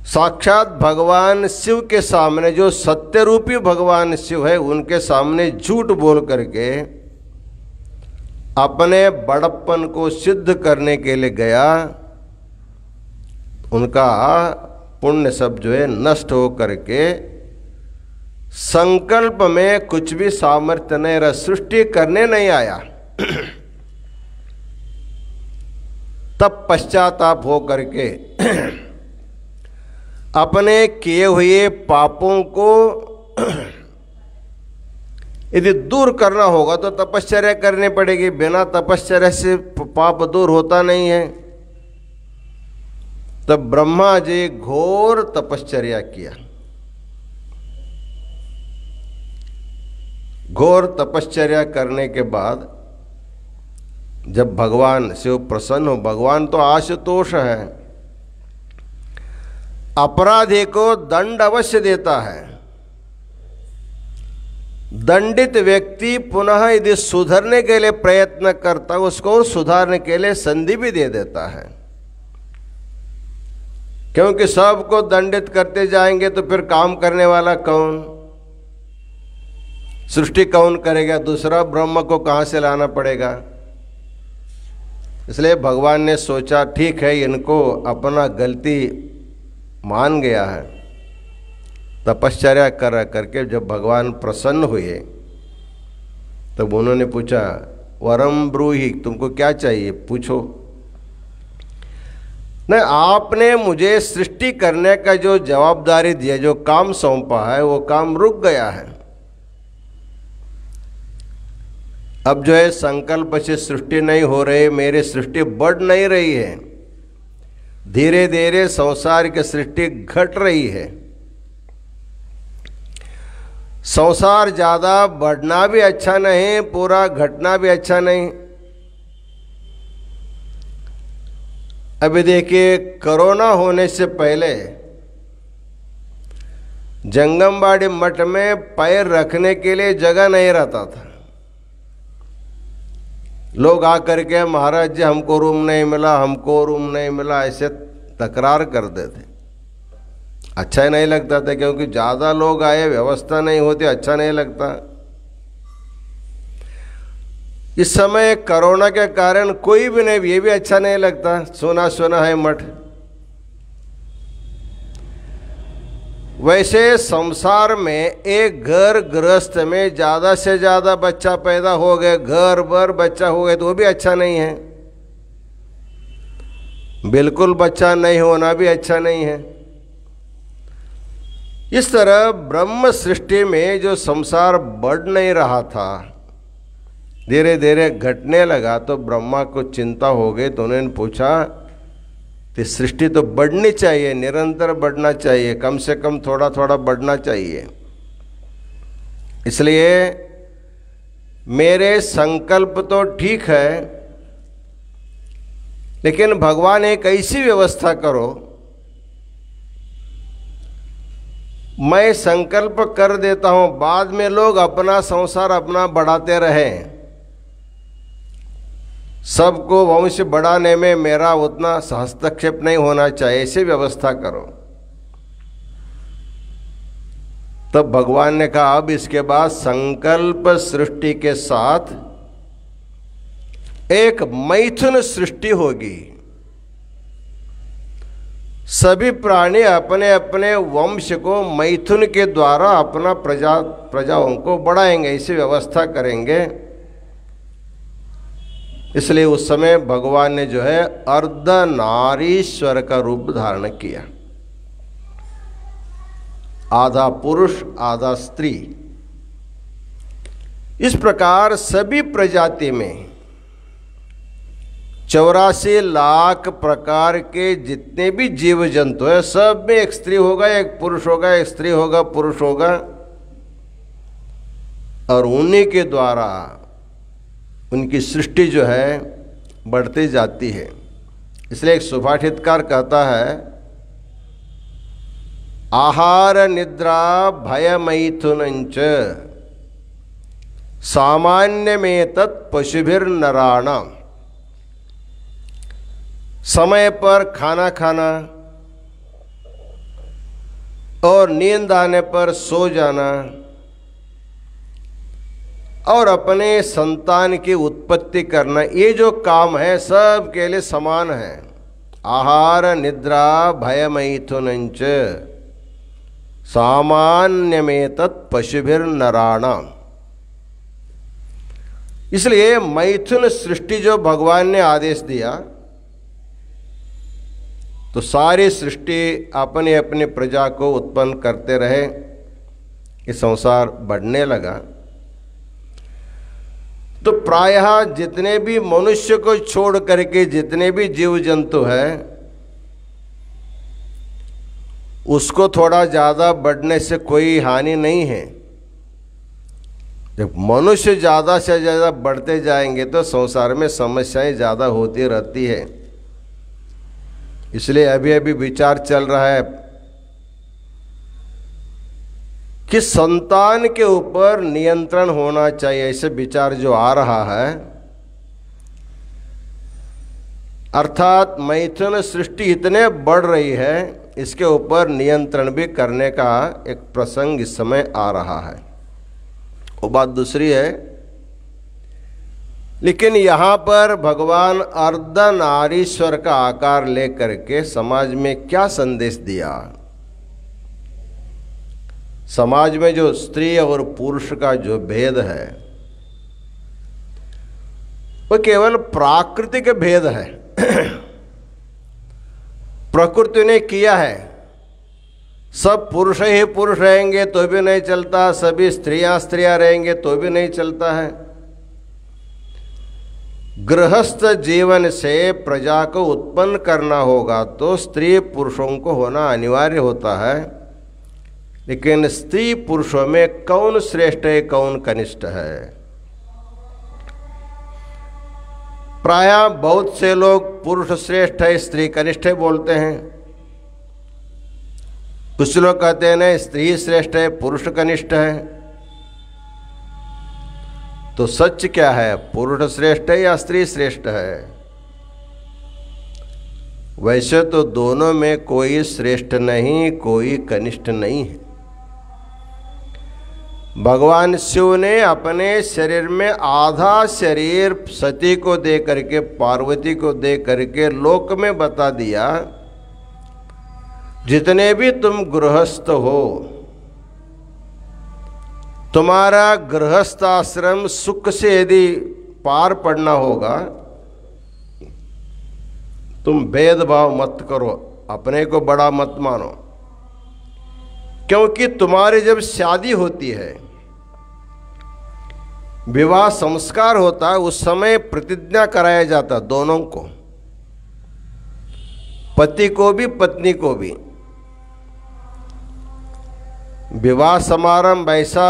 साक्षात भगवान शिव के सामने, जो सत्य रूपी भगवान शिव है, उनके सामने झूठ बोल करके अपने बड़प्पन को सिद्ध करने के लिए गया, उनका पुण्य सब जो है नष्ट हो करके संकल्प में कुछ भी सामर्थ्य नहीं रहा, सृष्टि करने नहीं आया। तब पश्चाताप हो करके अपने किए हुए पापों को यदि दूर करना होगा तो तपश्चर्या करनी पड़ेगी। बिना तपश्चर्या से पाप दूर होता नहीं है। तब ब्रह्मा जी घोर तपश्चर्या किया। घोर तपश्चर्या करने के बाद जब भगवान शिव प्रसन्न हो, भगवान तो आशुतोष है, अपराधी को दंड अवश्य देता है। दंडित व्यक्ति पुनः यदि सुधरने के लिए प्रयत्न करता है, उसको सुधारने के लिए संधि भी दे देता है। क्योंकि सबको दंडित करते जाएंगे तो फिर काम करने वाला कौन, सृष्टि कौन करेगा, दूसरा ब्रह्म को कहां से लाना पड़ेगा। इसलिए भगवान ने सोचा ठीक है, इनको अपना गलती मान गया है। तपश्चर्या करके जब भगवान प्रसन्न हुए तब उन्होंने पूछा, वरम ब्रूहि, तुमको क्या चाहिए, पूछो। नहीं, आपने मुझे सृष्टि करने का जो जवाबदारी दिया, जो काम सौंपा है, वो काम रुक गया है। अब जो है संकल्प से सृष्टि नहीं हो रही, मेरी सृष्टि बढ़ नहीं रही है, धीरे धीरे संसार की सृष्टि घट रही है। संसार ज्यादा बढ़ना भी अच्छा नहीं, पूरा घटना भी अच्छा नहीं। अभी देखिए, कोरोना होने से पहले जंगमबाड़ी मठ में पैर रखने के लिए जगह नहीं रहता था। लोग आकर के, महाराज जी हमको रूम नहीं मिला, हमको रूम नहीं मिला, ऐसे तकरार करते थे। अच्छा ही नहीं लगता था, क्योंकि ज़्यादा लोग आए, व्यवस्था नहीं होती, अच्छा नहीं लगता। इस समय कोरोना के कारण कोई भी नहीं, ये भी अच्छा नहीं लगता, सोना सोना है मठ। वैसे संसार में एक घर गृहस्थ में ज़्यादा से ज़्यादा बच्चा पैदा हो गए, घर भर बच्चा हो गए, तो वो भी अच्छा नहीं है। बिल्कुल बच्चा नहीं होना भी अच्छा नहीं है। इस तरह ब्रह्म सृष्टि में जो संसार बढ़ नहीं रहा था, धीरे धीरे घटने लगा, तो ब्रह्मा को चिंता हो गई। तो उन्होंने पूछा कि सृष्टि तो बढ़नी चाहिए, निरंतर बढ़ना चाहिए, कम से कम थोड़ा थोड़ा बढ़ना चाहिए। इसलिए मेरे संकल्प तो ठीक है, लेकिन भगवान एक ऐसी व्यवस्था करो, मैं संकल्प कर देता हूं, बाद में लोग अपना संसार अपना बढ़ाते रहें, सबको वंश बढ़ाने में मेरा उतना हस्तक्षेप नहीं होना चाहिए, ऐसी व्यवस्था करो। तब भगवान ने कहा, अब इसके बाद संकल्प सृष्टि के साथ एक मैथुन सृष्टि होगी। सभी प्राणी अपने अपने वंश को मैथुन के द्वारा अपना प्रजाओं को बढ़ाएंगे, ऐसी व्यवस्था करेंगे। इसलिए उस समय भगवान ने जो है अर्धनारीश्वर का रूप धारण किया, आधा पुरुष आधा स्त्री। इस प्रकार सभी प्रजाति में 84 लाख प्रकार के जितने भी जीव जंतु है, सब में एक स्त्री होगा, एक पुरुष होगा, एक स्त्री होगा, पुरुष होगा, और उन्हीं के द्वारा उनकी सृष्टि जो है बढ़ती जाती है। इसलिए एक सुभाषितकार कहता है, आहार निद्रा भय मैथुनंच सामान्य में तत् पशुभिर्नराणाम। समय पर खाना खाना और नींद आने पर सो जाना और अपने संतान की उत्पत्ति करना, ये जो काम है सब के लिए समान है। आहार निद्रा भय मैथुनंच सामान्य में तत् पशुभिर्नराणाम। इसलिए मैथुन सृष्टि जो भगवान ने आदेश दिया, तो सारी सृष्टि अपने अपने प्रजा को उत्पन्न करते रहे, ये संसार बढ़ने लगा। तो प्रायः जितने भी मनुष्य को छोड़ करके जितने भी जीव जंतु है, उसको थोड़ा ज़्यादा बढ़ने से कोई हानि नहीं है। जब मनुष्य ज़्यादा से ज़्यादा बढ़ते जाएंगे तो संसार में समस्याएं ज़्यादा होती रहती है। इसलिए अभी अभी विचार चल रहा है कि संतान के ऊपर नियंत्रण होना चाहिए, ऐसे विचार जो आ रहा है। अर्थात मैथुन सृष्टि इतने बढ़ रही है, इसके ऊपर नियंत्रण भी करने का एक प्रसंग इस समय आ रहा है। वो बात दूसरी है। लेकिन यहाँ पर भगवान अर्धनारीश्वर का आकार लेकर के समाज में क्या संदेश दिया? समाज में जो स्त्री और पुरुष का जो भेद है, वो केवल प्राकृतिक भेद है। प्रकृति ने किया है, सब पुरुष ही पुरुष रहेंगे तो भी नहीं चलता, सभी स्त्रियां स्त्रियां रहेंगे तो भी नहीं चलता है। गृहस्थ जीवन से प्रजा को उत्पन्न करना होगा तो स्त्री पुरुषों को होना अनिवार्य होता है। लेकिन स्त्री पुरुषों में कौन श्रेष्ठ है, कौन कनिष्ठ है? प्रायः बहुत से लोग पुरुष श्रेष्ठ है स्त्री कनिष्ठ है बोलते हैं। कुछ लोग कहते हैं नहीं, स्त्री श्रेष्ठ है पुरुष कनिष्ठ है। तो सच क्या है, पुरुष श्रेष्ठ है या स्त्री श्रेष्ठ है? वैसे तो दोनों में कोई श्रेष्ठ नहीं, कोई कनिष्ठ नहीं है। भगवान शिव ने अपने शरीर में आधा शरीर सती को दे करके, पार्वती को दे करके लोक में बता दिया, जितने भी तुम गृहस्थ हो, तुम्हारा गृहस्थ आश्रम सुख से यदि पार पड़ना होगा, तुम भेदभाव मत करो, अपने को बड़ा मत मानो। क्योंकि तुम्हारी जब शादी होती है, विवाह संस्कार होता है, उस समय प्रतिज्ञा कराया जाता दोनों को, पति को भी पत्नी को भी। विवाह समारंभ ऐसा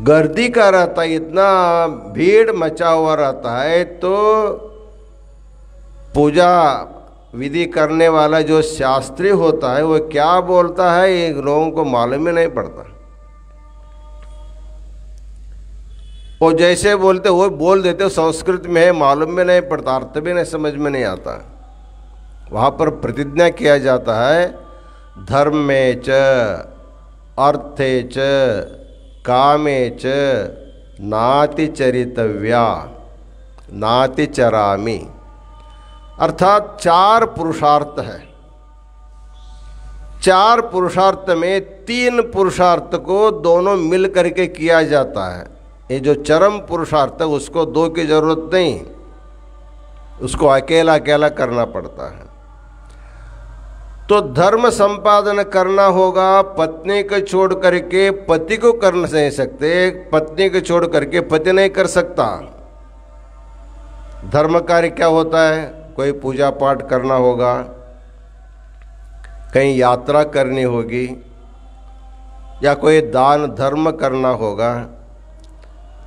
गर्दी का रहता है, इतना भीड़ मचा हुआ रहता है, तो पूजा विधि करने वाला जो शास्त्री होता है वो क्या बोलता है ये लोगों को मालूम ही नहीं पड़ता। वो जैसे बोलते वो बोल देते, संस्कृत में है, मालूम भी नहीं पड़ता, अर्थ भी नहीं समझ में नहीं आता। वहाँ पर प्रतिज्ञा किया जाता है, धर्मे च अर्थे च कामे च नाति चरितव्या नाति चरामि। अर्थात 4 पुरुषार्थ है। 4 पुरुषार्थ में 3 पुरुषार्थ को दोनों मिल करके किया जाता है। ये जो चरम पुरुषार्थ है उसको 2 की जरूरत नहीं, उसको अकेला अकेला करना पड़ता है। तो धर्म संपादन करना होगा, पत्नी को छोड़ करके पति को कर नहीं सकते, पत्नी को छोड़ करके पति नहीं कर सकता। धर्म कार्य क्या होता है? कोई पूजा पाठ करना होगा, कहीं यात्रा करनी होगी, या कोई दान धर्म करना होगा,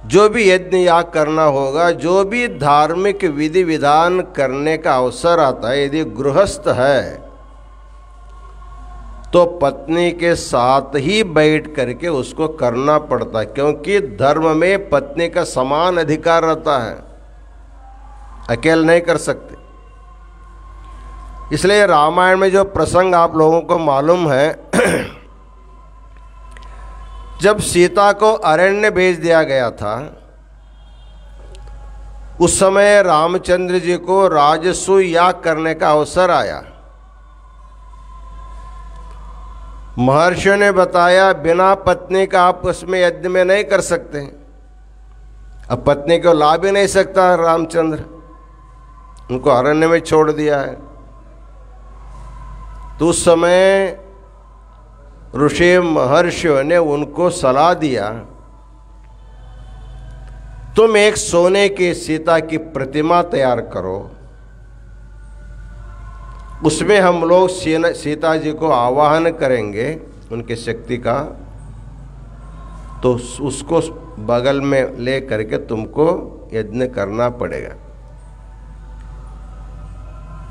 जो भी यज्ञ याग करना होगा, जो भी धार्मिक विधि विधान करने का अवसर आता है, यदि गृहस्थ है तो पत्नी के साथ ही बैठ करके उसको करना पड़ता है, क्योंकि धर्म में पत्नी का समान अधिकार रहता है, अकेले नहीं कर सकते। इसलिए रामायण में जो प्रसंग आप लोगों को मालूम है, जब सीता को अरण्य भेज दिया गया था, उस समय रामचंद्र जी को राजसूय याग करने का अवसर आया। महर्षियों ने बताया बिना पत्नी का आप उसमें यज्ञ में नहीं कर सकते। अब पत्नी को ला भी नहीं सकता रामचंद्र, उनको अरण्य में छोड़ दिया है। तो उस समय ऋषि महर्षियों ने उनको सलाह दिया, तुम एक सोने की सीता की प्रतिमा तैयार करो, उसमें हम लोग सीता जी को आवाहन करेंगे उनकी शक्ति का, तो उसको बगल में ले करके तुमको यज्ञ करना पड़ेगा।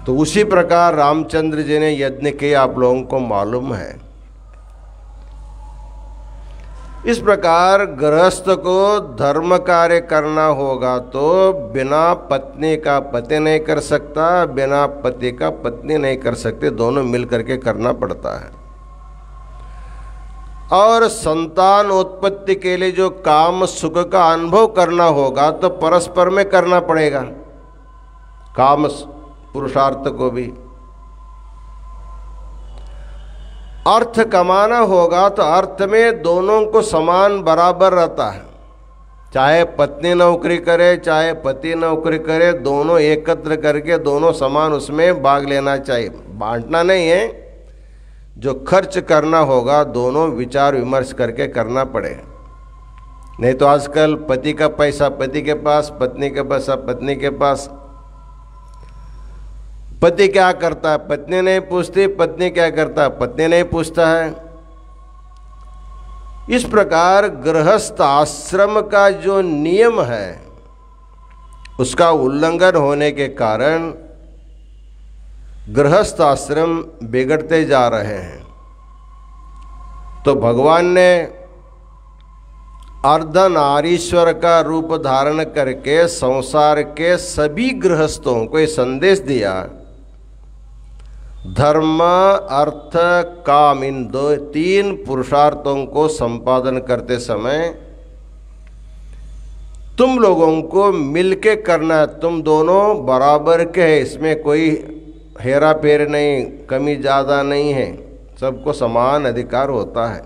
तो उसी प्रकार रामचंद्र जी ने यज्ञ किया, आप लोगों को मालूम है। इस प्रकार गृहस्थ को धर्म कार्य करना होगा तो बिना पत्नी का पति नहीं कर सकता, बिना पति का पत्नी नहीं कर सकते, दोनों मिल करके करना पड़ता है। और संतान उत्पत्ति के लिए जो काम सुख का अनुभव करना होगा तो परस्पर में करना पड़ेगा, काम पुरुषार्थ को भी। अर्थ कमाना होगा तो अर्थ में दोनों को समान बराबर रहता है, चाहे पत्नी नौकरी करे चाहे पति नौकरी करे, दोनों एकत्र करके दोनों समान उसमें भाग लेना चाहिए, बांटना नहीं है। जो खर्च करना होगा दोनों विचार विमर्श करके करना पड़ेगा, नहीं तो आजकल पति का पैसा पति के पास, पत्नी का पैसा पत्नी के पास। पति क्या करता है पत्नी नहीं पूछती, पत्नी क्या करता है पत्नी नहीं पूछता है। इस प्रकार गृहस्थ आश्रम का जो नियम है उसका उल्लंघन होने के कारण गृहस्थ आश्रम बिगड़ते जा रहे हैं। तो भगवान ने अर्धनारीश्वर का रूप धारण करके संसार के सभी गृहस्थों को ये संदेश दिया, धर्म अर्थ काम, इन तीन पुरुषार्थों को संपादन करते समय तुम लोगों को मिलके करना है, तुम दोनों बराबर के हैं, इसमें कोई हेरा फेर नहीं, कमी ज़्यादा नहीं है, सबको समान अधिकार होता है।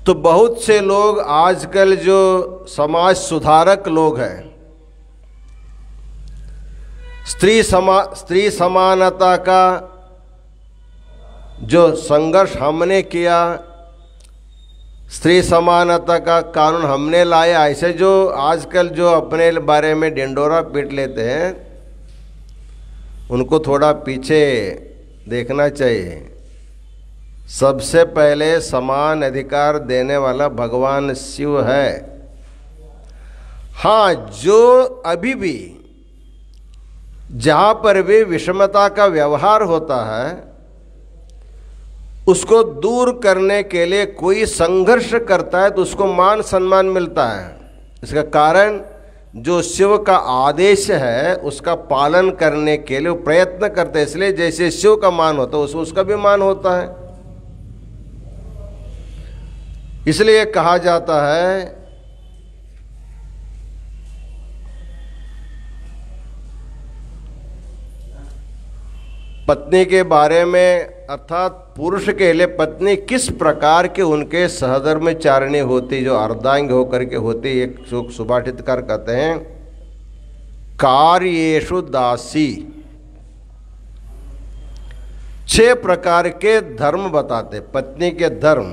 तो बहुत से लोग आजकल जो समाज सुधारक लोग हैं, स्त्री समानता का जो संघर्ष हमने किया, स्त्री समानता का कानून हमने लाया, ऐसे जो आजकल जो अपने बारे में डिंडोरा पीट लेते हैं उनको थोड़ा पीछे देखना चाहिए। सबसे पहले समान अधिकार देने वाला भगवान शिव है। हाँ, जो अभी भी जहाँ पर भी विषमता का व्यवहार होता है उसको दूर करने के लिए कोई संघर्ष करता है तो उसको मान सम्मान मिलता है। इसका कारण जो शिव का आदेश है उसका पालन करने के लिए वो प्रयत्न करते हैं, इसलिए जैसे शिव का मान होता है उसका भी मान होता है। इसलिए कहा जाता है पत्नी के बारे में, अर्थात पुरुष के लिए पत्नी किस प्रकार के उनके सहधर्मचारिणी होती, जो अर्धांग होकर के होती। एक सुभाषितकार कहते हैं कार्येषु दासी। 6 प्रकार के धर्म बताते पत्नी के धर्म।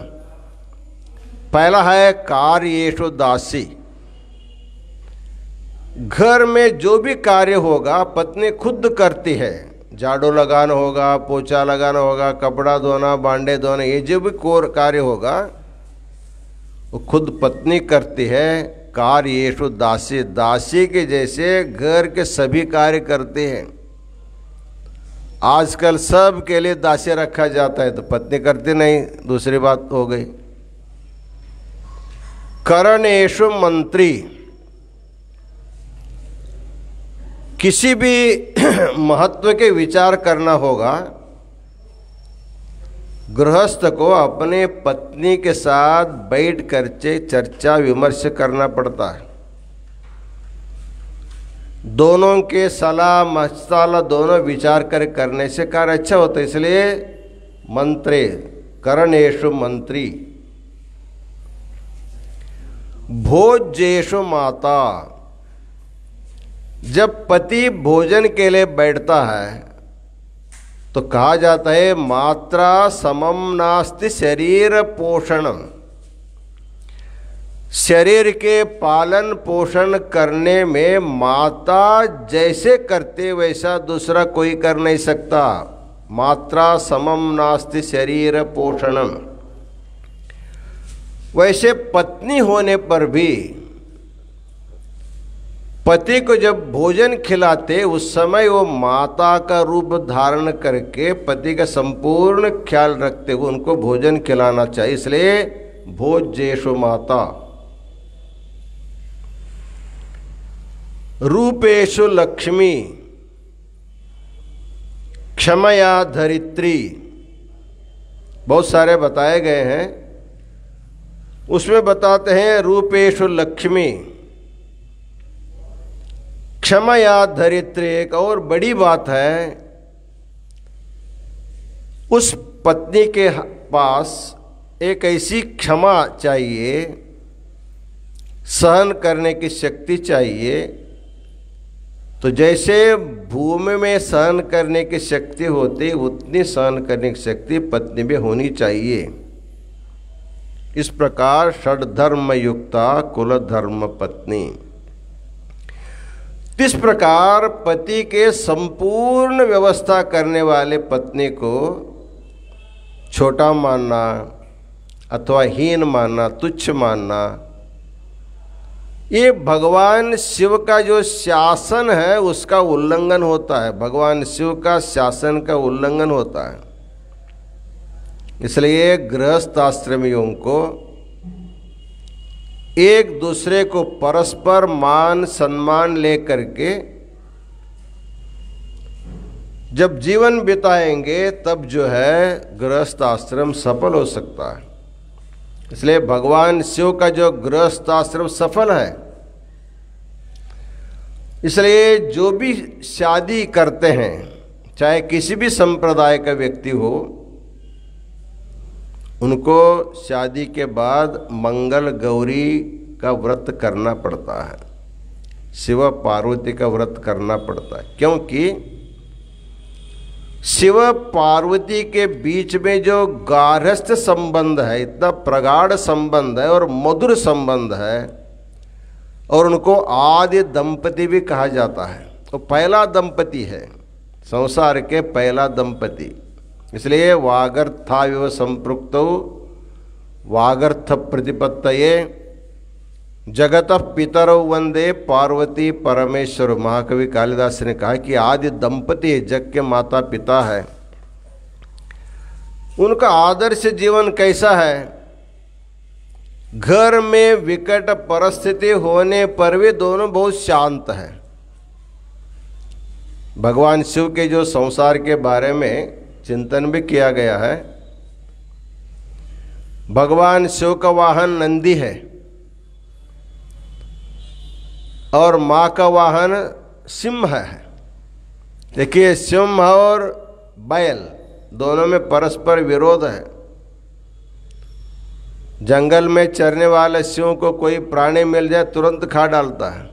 पहला है कार्येषु दासी, घर में जो भी कार्य होगा पत्नी खुद करती है। झाड़ू लगाना होगा, पोछा लगाना होगा, कपड़ा धोना, भांडे धोना, ये जो भी कार्य होगा वो खुद पत्नी करती है। कार्येषु दासी, दासी के जैसे घर के सभी कार्य करते हैं। आजकल सब के लिए दासी रखा जाता है तो पत्नी करती नहीं, दूसरी बात हो गई। करणेषु मंत्री, किसी भी महत्व के विचार करना होगा, गृहस्थ को अपने पत्नी के साथ बैठ कर चर्चा विमर्श करना पड़ता है। दोनों के सलाह मशवरा दोनों विचार करने से कार्य अच्छा होता है। इसलिए मंत्रे, करणेषु मंत्री। भोज्येषु माता, जब पति भोजन के लिए बैठता है तो कहा जाता है मात्रा समम नास्ति शरीर पोषणम। शरीर के पालन पोषण करने में माता जैसे करते वैसा दूसरा कोई कर नहीं सकता। मात्रा समम नास्ति शरीर पोषणम। वैसे पत्नी होने पर भी पति को जब भोजन खिलाते उस समय वो माता का रूप धारण करके पति का संपूर्ण ख्याल रखते हुए उनको भोजन खिलाना चाहिए। इसलिए भोज्येषु माता। रूपेषु लक्ष्मी, क्षमया धरित्री, बहुत सारे बताए गए हैं। उसमें बताते हैं रूपेषु लक्ष्मी, क्षमया धरित्री। एक और बड़ी बात है, उस पत्नी के पास एक ऐसी क्षमा चाहिए, सहन करने की शक्ति चाहिए। तो जैसे भूमि में सहन करने की शक्ति होती उतनी सहन करने की शक्ति पत्नी में होनी चाहिए। इस प्रकार षड्धर्म युक्ता कुल धर्म पत्नी। इस प्रकार पति के संपूर्ण व्यवस्था करने वाले पत्नी को छोटा मानना अथवा हीन मानना, तुच्छ मानना, ये भगवान शिव का जो शासन है उसका उल्लंघन होता है। भगवान शिव का शासन का उल्लंघन होता है। इसलिए गृहस्थ आश्रमियों को एक दूसरे को परस्पर मान सम्मान लेकर के जब जीवन बिताएंगे तब जो है गृहस्थ आश्रम सफल हो सकता है। इसलिए भगवान शिव का जो गृहस्थ आश्रम सफल है। इसलिए जो भी शादी करते हैं, चाहे किसी भी संप्रदाय का व्यक्ति हो, उनको शादी के बाद मंगल गौरी का व्रत करना पड़ता है, शिव पार्वती का व्रत करना पड़ता है। क्योंकि शिव पार्वती के बीच में जो गार्हस्थ संबंध है, इतना प्रगाढ़ संबंध है और मधुर संबंध है, और उनको आदि दंपति भी कहा जाता है। तो पहला दंपति है संसार के, पहला दंपति। इसलिए वागर्थाविव संपृक्तौ वागर्थ प्रतिपत्तये जगतः पितरौ वंदे पार्वती परमेश्वर। महाकवि कालिदास ने कहा कि आदि दंपति जग के माता पिता है। उनका आदर्श जीवन कैसा है? घर में विकट परिस्थिति होने पर भी दोनों बहुत शांत हैं। भगवान शिव के जो संसार के बारे में चिंतन भी किया गया है। भगवान शिव का वाहन नंदी है और माँ का वाहन सिंह है। देखिए, सिंह और बैल दोनों में परस्पर विरोध है। जंगल में चरने वाले सिंह को कोई प्राणी मिल जाए तुरंत खा डालता है,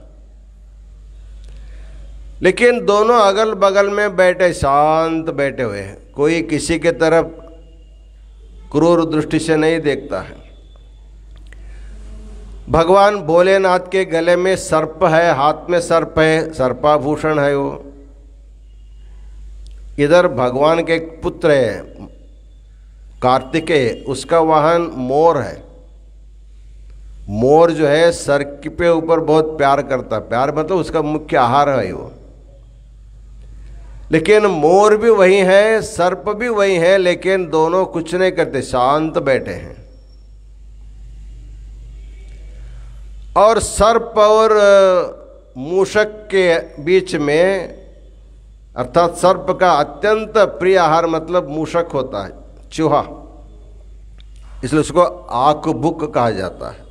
लेकिन दोनों अगल बगल में बैठे, शांत बैठे हुए हैं। कोई किसी के तरफ क्रूर दृष्टि से नहीं देखता है। भगवान भोलेनाथ के गले में सर्प है, हाथ में सर्प है, सर्पाभूषण है वो। इधर भगवान के एक पुत्र है कार्तिकेय, उसका वाहन मोर है। मोर जो है सर्प के ऊपर बहुत प्यार करता है, प्यार मतलब उसका मुख्य आहार है वो। लेकिन मोर भी वही है, सर्प भी वही है, लेकिन दोनों कुछ नहीं करते, शांत बैठे हैं। और सर्प और मूषक के बीच में, अर्थात सर्प का अत्यंत प्रिय आहार मतलब मूषक होता है, चूहा, इसलिए उसको आकबुक कहा जाता है।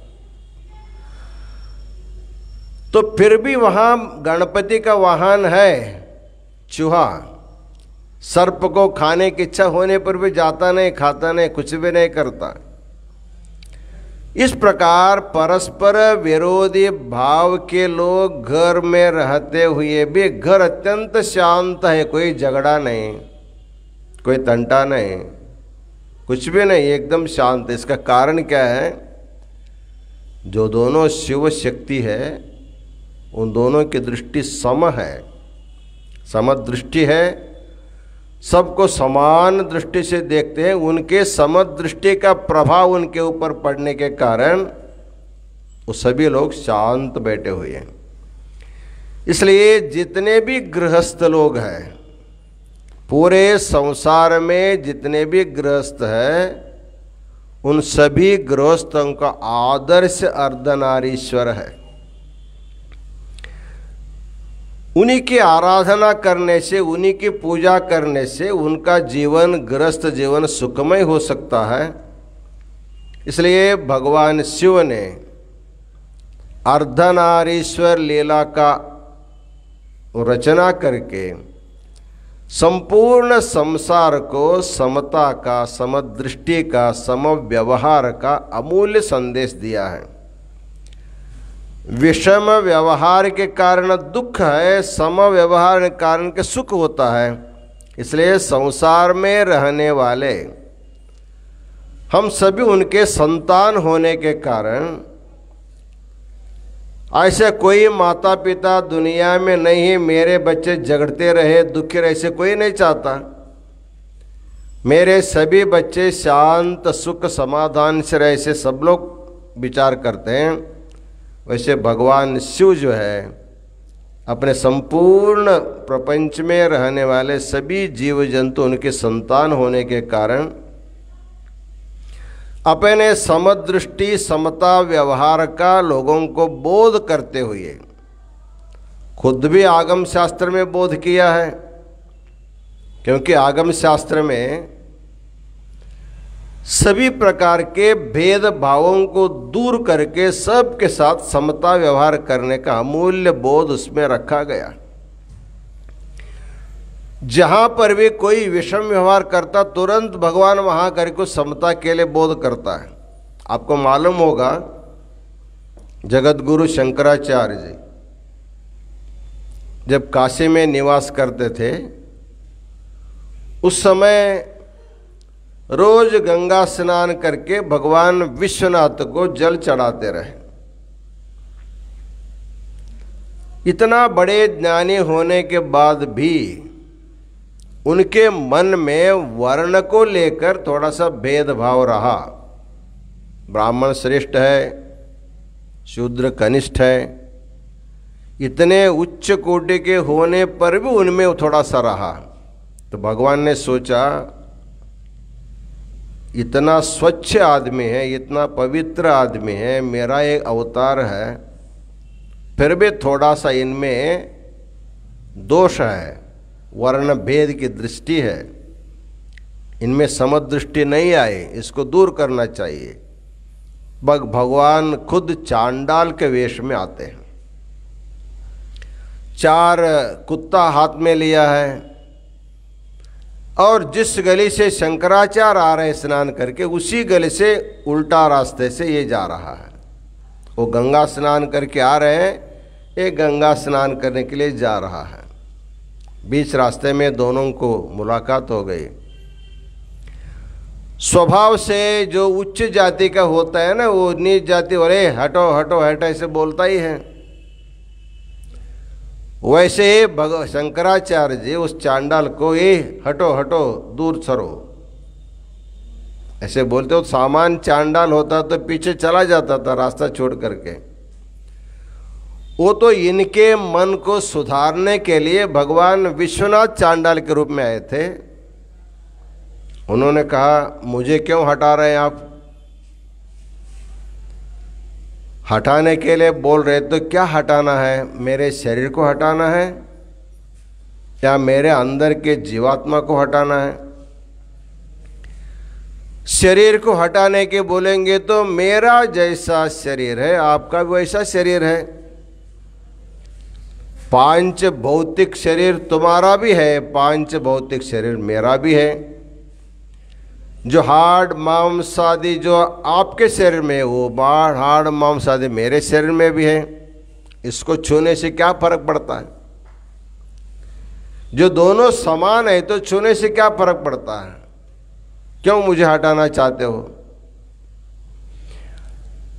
तो फिर भी वहां गणपति का वाहन है चूहा। सर्प को खाने की इच्छा होने पर भी जाता नहीं, खाता नहीं, कुछ भी नहीं करता। इस प्रकार परस्पर विरोधी भाव के लोग घर में रहते हुए भी घर अत्यंत शांत है, कोई झगड़ा नहीं, कोई तंटा नहीं, कुछ भी नहीं, एकदम शांत। इसका कारण क्या है? जो दोनों शिव शक्ति है उन दोनों की दृष्टि सम है, समदृष्टि है, सबको समान दृष्टि से देखते हैं। उनके समदृष्टि का प्रभाव उनके ऊपर पड़ने के कारण वो सभी लोग शांत बैठे हुए हैं। इसलिए जितने भी गृहस्थ लोग हैं, पूरे संसार में जितने भी गृहस्थ हैं, उन सभी गृहस्थों का आदर्श अर्धनारीश्वर है। उन्हीं की आराधना करने से, उन्हीं की पूजा करने से उनका जीवन, गृहस्थ जीवन सुखमय हो सकता है। इसलिए भगवान शिव ने अर्धनारीश्वर लीला का रचना करके संपूर्ण संसार को समता का, समदृष्टि का, समव्यवहार का अमूल्य संदेश दिया है। विषम व्यवहार के कारण दुख है, सम व्यवहार के कारण के सुख होता है। इसलिए संसार में रहने वाले हम सभी उनके संतान होने के कारण, ऐसे कोई माता पिता दुनिया में नहीं है मेरे बच्चे झगड़ते रहे, दुखी रहे, ऐसे कोई नहीं चाहता। मेरे सभी बच्चे शांत सुख समाधान से रहे, ऐसे सब लोग विचार करते हैं। वैसे भगवान शिव जो है अपने संपूर्ण प्रपंच में रहने वाले सभी जीव जंतु उनके संतान होने के कारण अपने समदृष्टि, समता व्यवहार का लोगों को बोध करते हुए खुद भी आगम शास्त्र में बोध किया है। क्योंकि आगम शास्त्र में सभी प्रकार के भेदभावों को दूर करके सबके साथ समता व्यवहार करने का अमूल्य बोध उसमें रखा गया। जहां पर भी कोई विषम व्यवहार करता, तुरंत भगवान वहां करके समता के लिए बोध करता है। आपको मालूम होगा जगत गुरु शंकराचार्य जी जब काशी में निवास करते थे, उस समय रोज गंगा स्नान करके भगवान विश्वनाथ को जल चढ़ाते रहे। इतना बड़े ज्ञानी होने के बाद भी उनके मन में वर्ण को लेकर थोड़ा सा भेदभाव रहा। ब्राह्मण श्रेष्ठ है, शूद्र कनिष्ठ है, इतने उच्च कोटि के होने पर भी उनमें थोड़ा सा रहा। तो भगवान ने सोचा इतना स्वच्छ आदमी है, इतना पवित्र आदमी है, मेरा एक अवतार है, फिर भी थोड़ा सा इनमें दोष है, वर्ण भेद की दृष्टि है, इनमें समदृष्टि नहीं आई, इसको दूर करना चाहिए। भगवान खुद चांडाल के वेश में आते हैं, 4 कुत्ता हाथ में लिया है, और जिस गली से शंकराचार्य आ रहे स्नान करके, उसी गली से उल्टा रास्ते से ये जा रहा है। वो गंगा स्नान करके आ रहे हैं, ये गंगा स्नान करने के लिए जा रहा है। बीच रास्ते में दोनों को मुलाकात हो गई। स्वभाव से जो उच्च जाति का होता है ना, वो नीच जाति अरे हटो हटो हटो ऐसे बोलता ही है। वैसे शंकराचार्य जी उस चांडाल को ये हटो हटो दूर सरो ऐसे बोलते हो। सामान चांडाल होता तो पीछे चला जाता था रास्ता छोड़ करके। वो तो इनके मन को सुधारने के लिए भगवान विश्वनाथ चांडाल के रूप में आए थे। उन्होंने कहा मुझे क्यों हटा रहे हैं आप? हटाने के लिए बोल रहे तो क्या हटाना है? मेरे शरीर को हटाना है या मेरे अंदर के जीवात्मा को हटाना है? शरीर को हटाने के बोलेंगे तो मेरा जैसा शरीर है आपका भी वैसा शरीर है। पांच भौतिक शरीर तुम्हारा भी है, पांच भौतिक शरीर मेरा भी है। जो हाड़ मांस आदि जो आपके शरीर में है वो हाड़ मांस आदि मेरे शरीर में भी है। इसको छूने से क्या फर्क पड़ता है? जो दोनों समान है तो छूने से क्या फर्क पड़ता है? क्यों मुझे हटाना चाहते हो?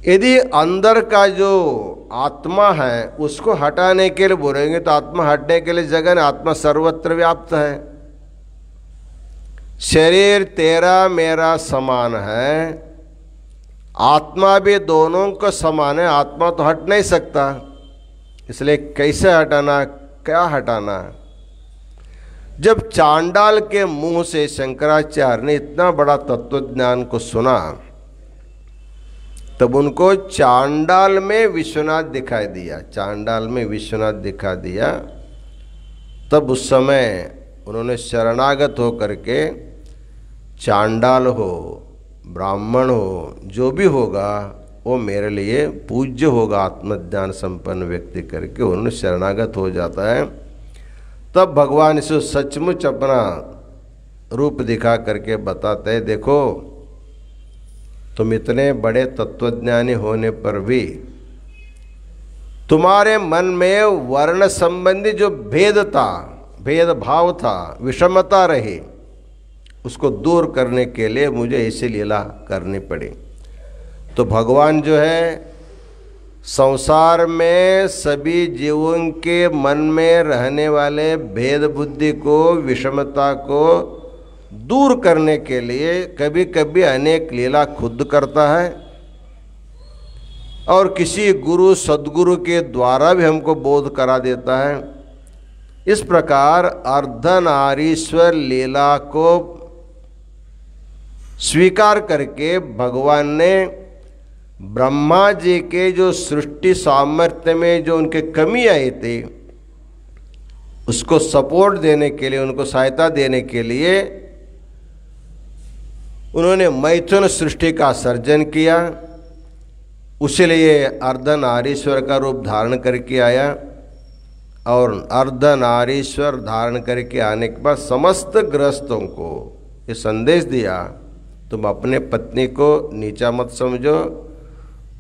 यदि अंदर का जो आत्मा है उसको हटाने के लिए बोलेंगे तो आत्मा हटने के लिए जगह नहीं, आत्मा सर्वत्र व्याप्त है। शरीर तेरा मेरा समान है, आत्मा भी दोनों का समान है। आत्मा तो हट नहीं सकता, इसलिए कैसे हटाना, क्या हटाना? जब चांडाल के मुंह से शंकराचार्य ने इतना बड़ा तत्वज्ञान को सुना तब उनको चांडाल में विश्वनाथ दिखाई दिया। चांडाल में विश्वनाथ दिखा दिया। तब उस समय उन्होंने शरणागत हो करके चांडाल हो ब्राह्मण हो जो भी होगा वो मेरे लिए पूज्य होगा, आत्मज्ञान संपन्न व्यक्ति करके उन्होंने शरणागत हो जाता है। तब भगवान इसे सचमुच अपना रूप दिखा करके बताते हैं, देखो तुम इतने बड़े तत्वज्ञानी होने पर भी तुम्हारे मन में वर्ण संबंधी जो भेद था, भेदभाव था, विषमता रही, उसको दूर करने के लिए मुझे ऐसी लीला करनी पड़ी। तो भगवान जो है संसार में सभी जीवों के मन में रहने वाले भेद बुद्धि को, विषमता को दूर करने के लिए कभी कभी अनेक लीला खुद करता है और किसी गुरु सद्गुरु के द्वारा भी हमको बोध करा देता है। इस प्रकार अर्धनारीश्वर लीला को स्वीकार करके भगवान ने ब्रह्मा जी के जो सृष्टि सामर्थ्य में जो उनके कमी आई थी उसको सपोर्ट देने के लिए, उनको सहायता देने के लिए उन्होंने मैथुन सृष्टि का सर्जन किया। उसलिए अर्धनारीश्वर का रूप धारण करके आया और अर्धनारीश्वर धारण करके आने के बाद समस्त गृहस्थों को ये संदेश दिया, तुम अपने पत्नी को नीचा मत समझो,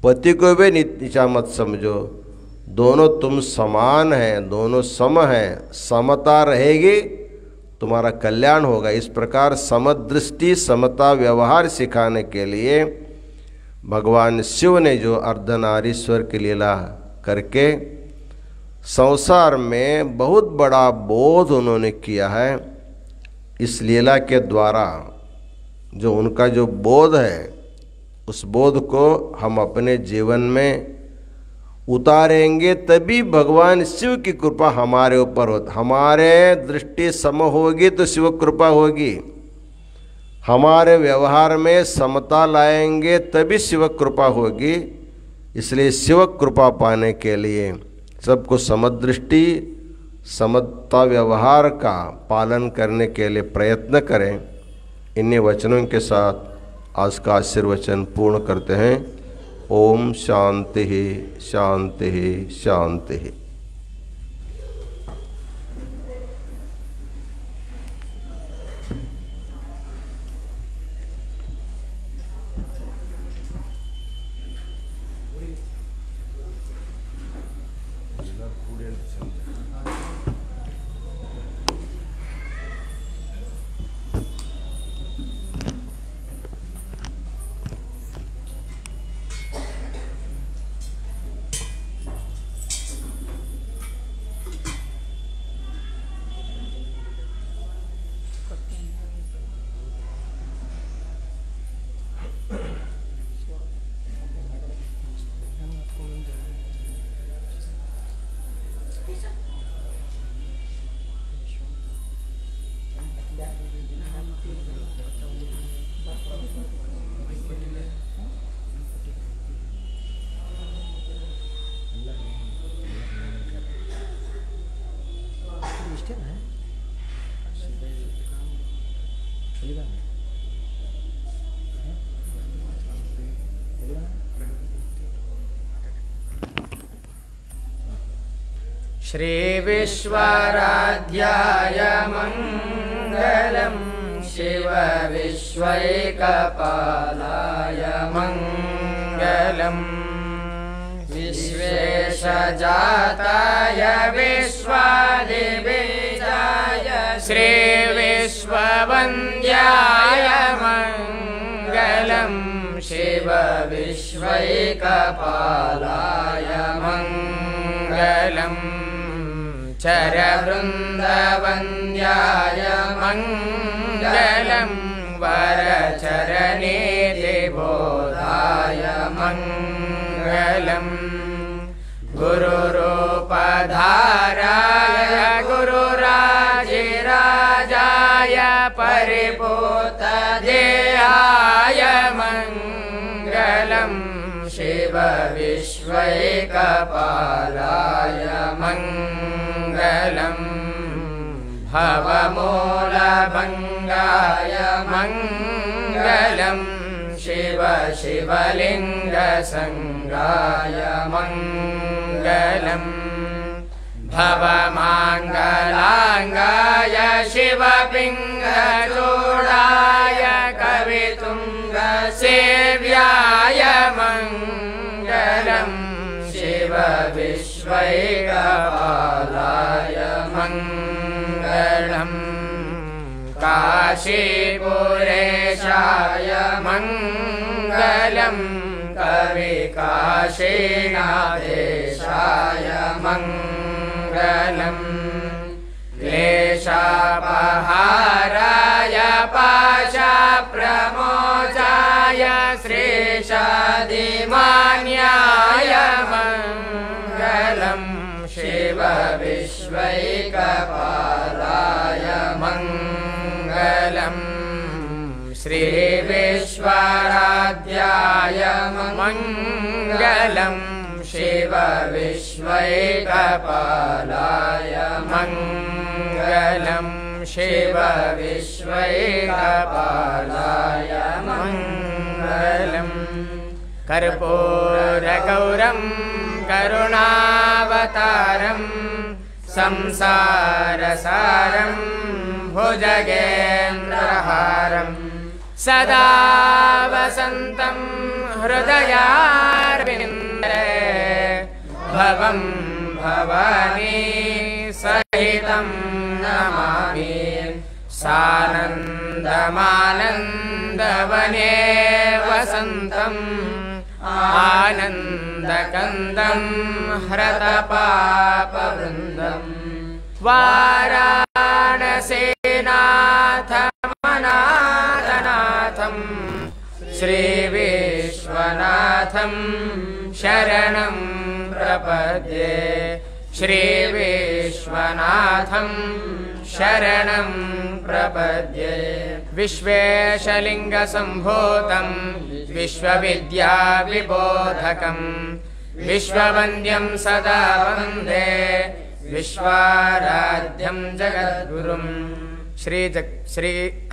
पति को भी नीचा मत समझो, दोनों तुम समान हैं, दोनों सम हैं, समता रहेगी तुम्हारा कल्याण होगा। इस प्रकार समदृष्टि समता व्यवहार सिखाने के लिए भगवान शिव ने जो अर्धनारीश्वर की लीला करके संसार में बहुत बड़ा बोध उन्होंने किया है। इस लीला के द्वारा जो उनका जो बोध है उस बोध को हम अपने जीवन में उतारेंगे तभी भगवान शिव की कृपा हमारे ऊपर होती। हमारे दृष्टि सम होगी तो शिव कृपा होगी, हमारे व्यवहार में समता लाएंगे तभी शिव कृपा होगी। इसलिए शिव कृपा पाने के लिए सबको समदृष्टि समता व्यवहार का पालन करने के लिए प्रयत्न करें। इन्हीं वचनों के साथ आज का आशीर्वचन पूर्ण करते हैं। ओम शांति शांति शांति। श्री विश्वाराध्याय मंगलम शिव विश्वैकपालाय मंगलम विश्वेशजाताय विश्वादिबीजाय श्री विश्ववन्द्याय मंगलम शिव विश्वैकपालाय मंगलम चरवृन्दवन्द्याय मंगलम वरचरणीतिबोधाय मंगलम गुरुरूपधाराय गुरुराजिराजाय परिपूतदेहाय मंगलम शिव विश्वैकपालाय मंगलम भवमूलभङ्गाय मंगलम शिव शिवलिङ्गसङ्गाय मंगलम भवमाङ्गलाङ्गाय शिवपिङ्गचूडाय कवितुङ्गसेव्याय मंगलम शिव विश्वैकपालाय मंगलम काशीपुरेशाय मंगलम कविकाशीनाथेशाय मंगलम क्लेशापहाराय पाशप्रमोचाय श्रीशादिमान्याय मंगलम शिव विश्वैकपालाय मंगलम श्री विश्वाराध्याय मंगलम शिव विश्वैकपालाय मंगलम शिव विश्वैकपालाय मंगलम कर्पूरगौरं करुणावतारं संसारसारं भुजगेन्द्रहारं सदा वसन्तं हृदयारविन्दे भवं भवानी सहितं नमामि सानन्दमानन्दवने वसन्तम् आनन्दकन्दं हृतपापवृन्दम् वाराणसीनाथमनाथनाथं श्रीविश्वनाथं शरणं प्रपद्ये श्रीविश्वनाथं शरणं प्रपद्ये विश्वेशलिङ्गसम्भूतं विश्वविद्याविबोधकं विश्ववन्द्यं सदा वन्दे विश्वाराध्यं जगद्गुरुं श्री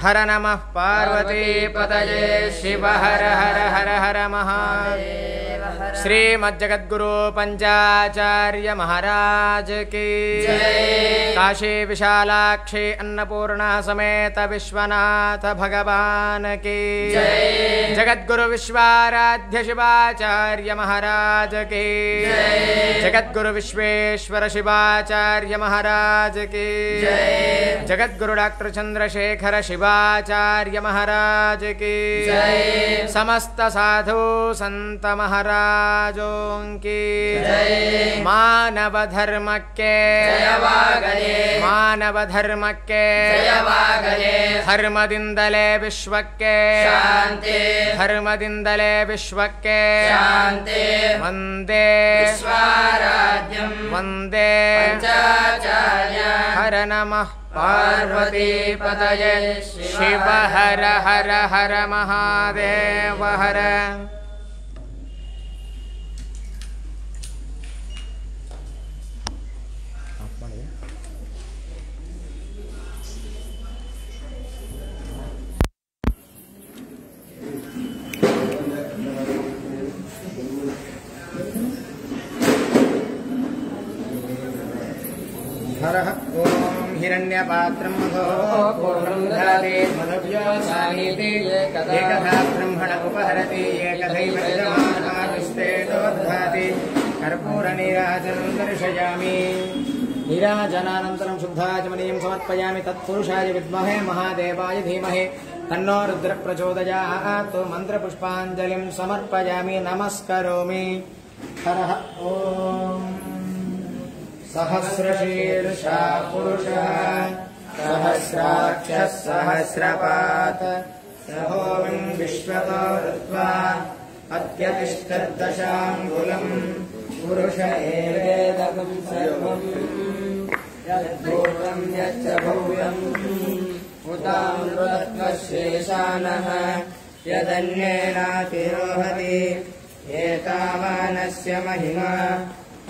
हर नमः पार्वतीपतये शिव हर हर हर हर महादेव श्रीमज्जगद्गुरु पंचाचार्य महाराज की जय। काशी विशालाक्षी अन्नपूर्णा समेत विश्वनाथ भगवान की जय। जगद्गुरु विश्वाराध्य शिवाचार्य महाराज की जय। जगद्गुरु विश्वेश्वर शिवाचार्य महाराज की जय। जगद्गुरु डॉक्टर चंद्रशेखर शिवाचार्य महाराज की जय। समस्त साधु संत महाराजों की जय। मानव धर्म के जयवागले मानव धर्म के जयवागले धर्मदिंदले विश्व के शांति धर्मदिंदले विश्व के शांति वंदे विश्वाराध्यं वंदे पंचाचार्य हर नमः पार्वतीपतये शिव हर हर हर महादेव हर। हरः ॐ हिरण्यपात्रं मधो पूर्णं ददाति मधव्योऽसानीति एकधा ब्रह्मण उपहरति एकधैव यजमानादिष्टेतो दधाति कर्पूरनीराजनं दर्शयामि नीराजनानन्तरं शुद्धाचमनीयं समर्पयामि तत्पुरुषाय विद्महे महादेवाय धीमहि तन्नो रुद्रः प्रचोदयात् मन्त्रपुष्पाञ्जलिं समर्पयामि नमस्करोमि हरः ॐ सहस्रशीर्षा पुरुषः सहस्राक्षः सहस्रपात् सहोमिं विश्वतो ऋत्वा अत्यतिष्ठद्दशाङ्गुलम् पुरुष एवेदकं सर्वम् यद्भूतं यच्च भव्यम् उतामृतत्वशेषानः यदन्येनातिरोहति एतावानस्य महिमा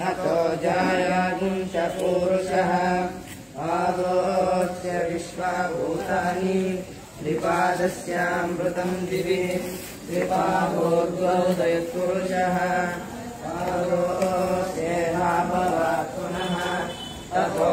अतो जायागुंश पूरुषः आदोस्य विश्वभूतानि द्विपादस्यामृतं दिवि द्विपादोर्ध्वोदयत्पुरुषः आदोस्येहाभवात् पुनः ततो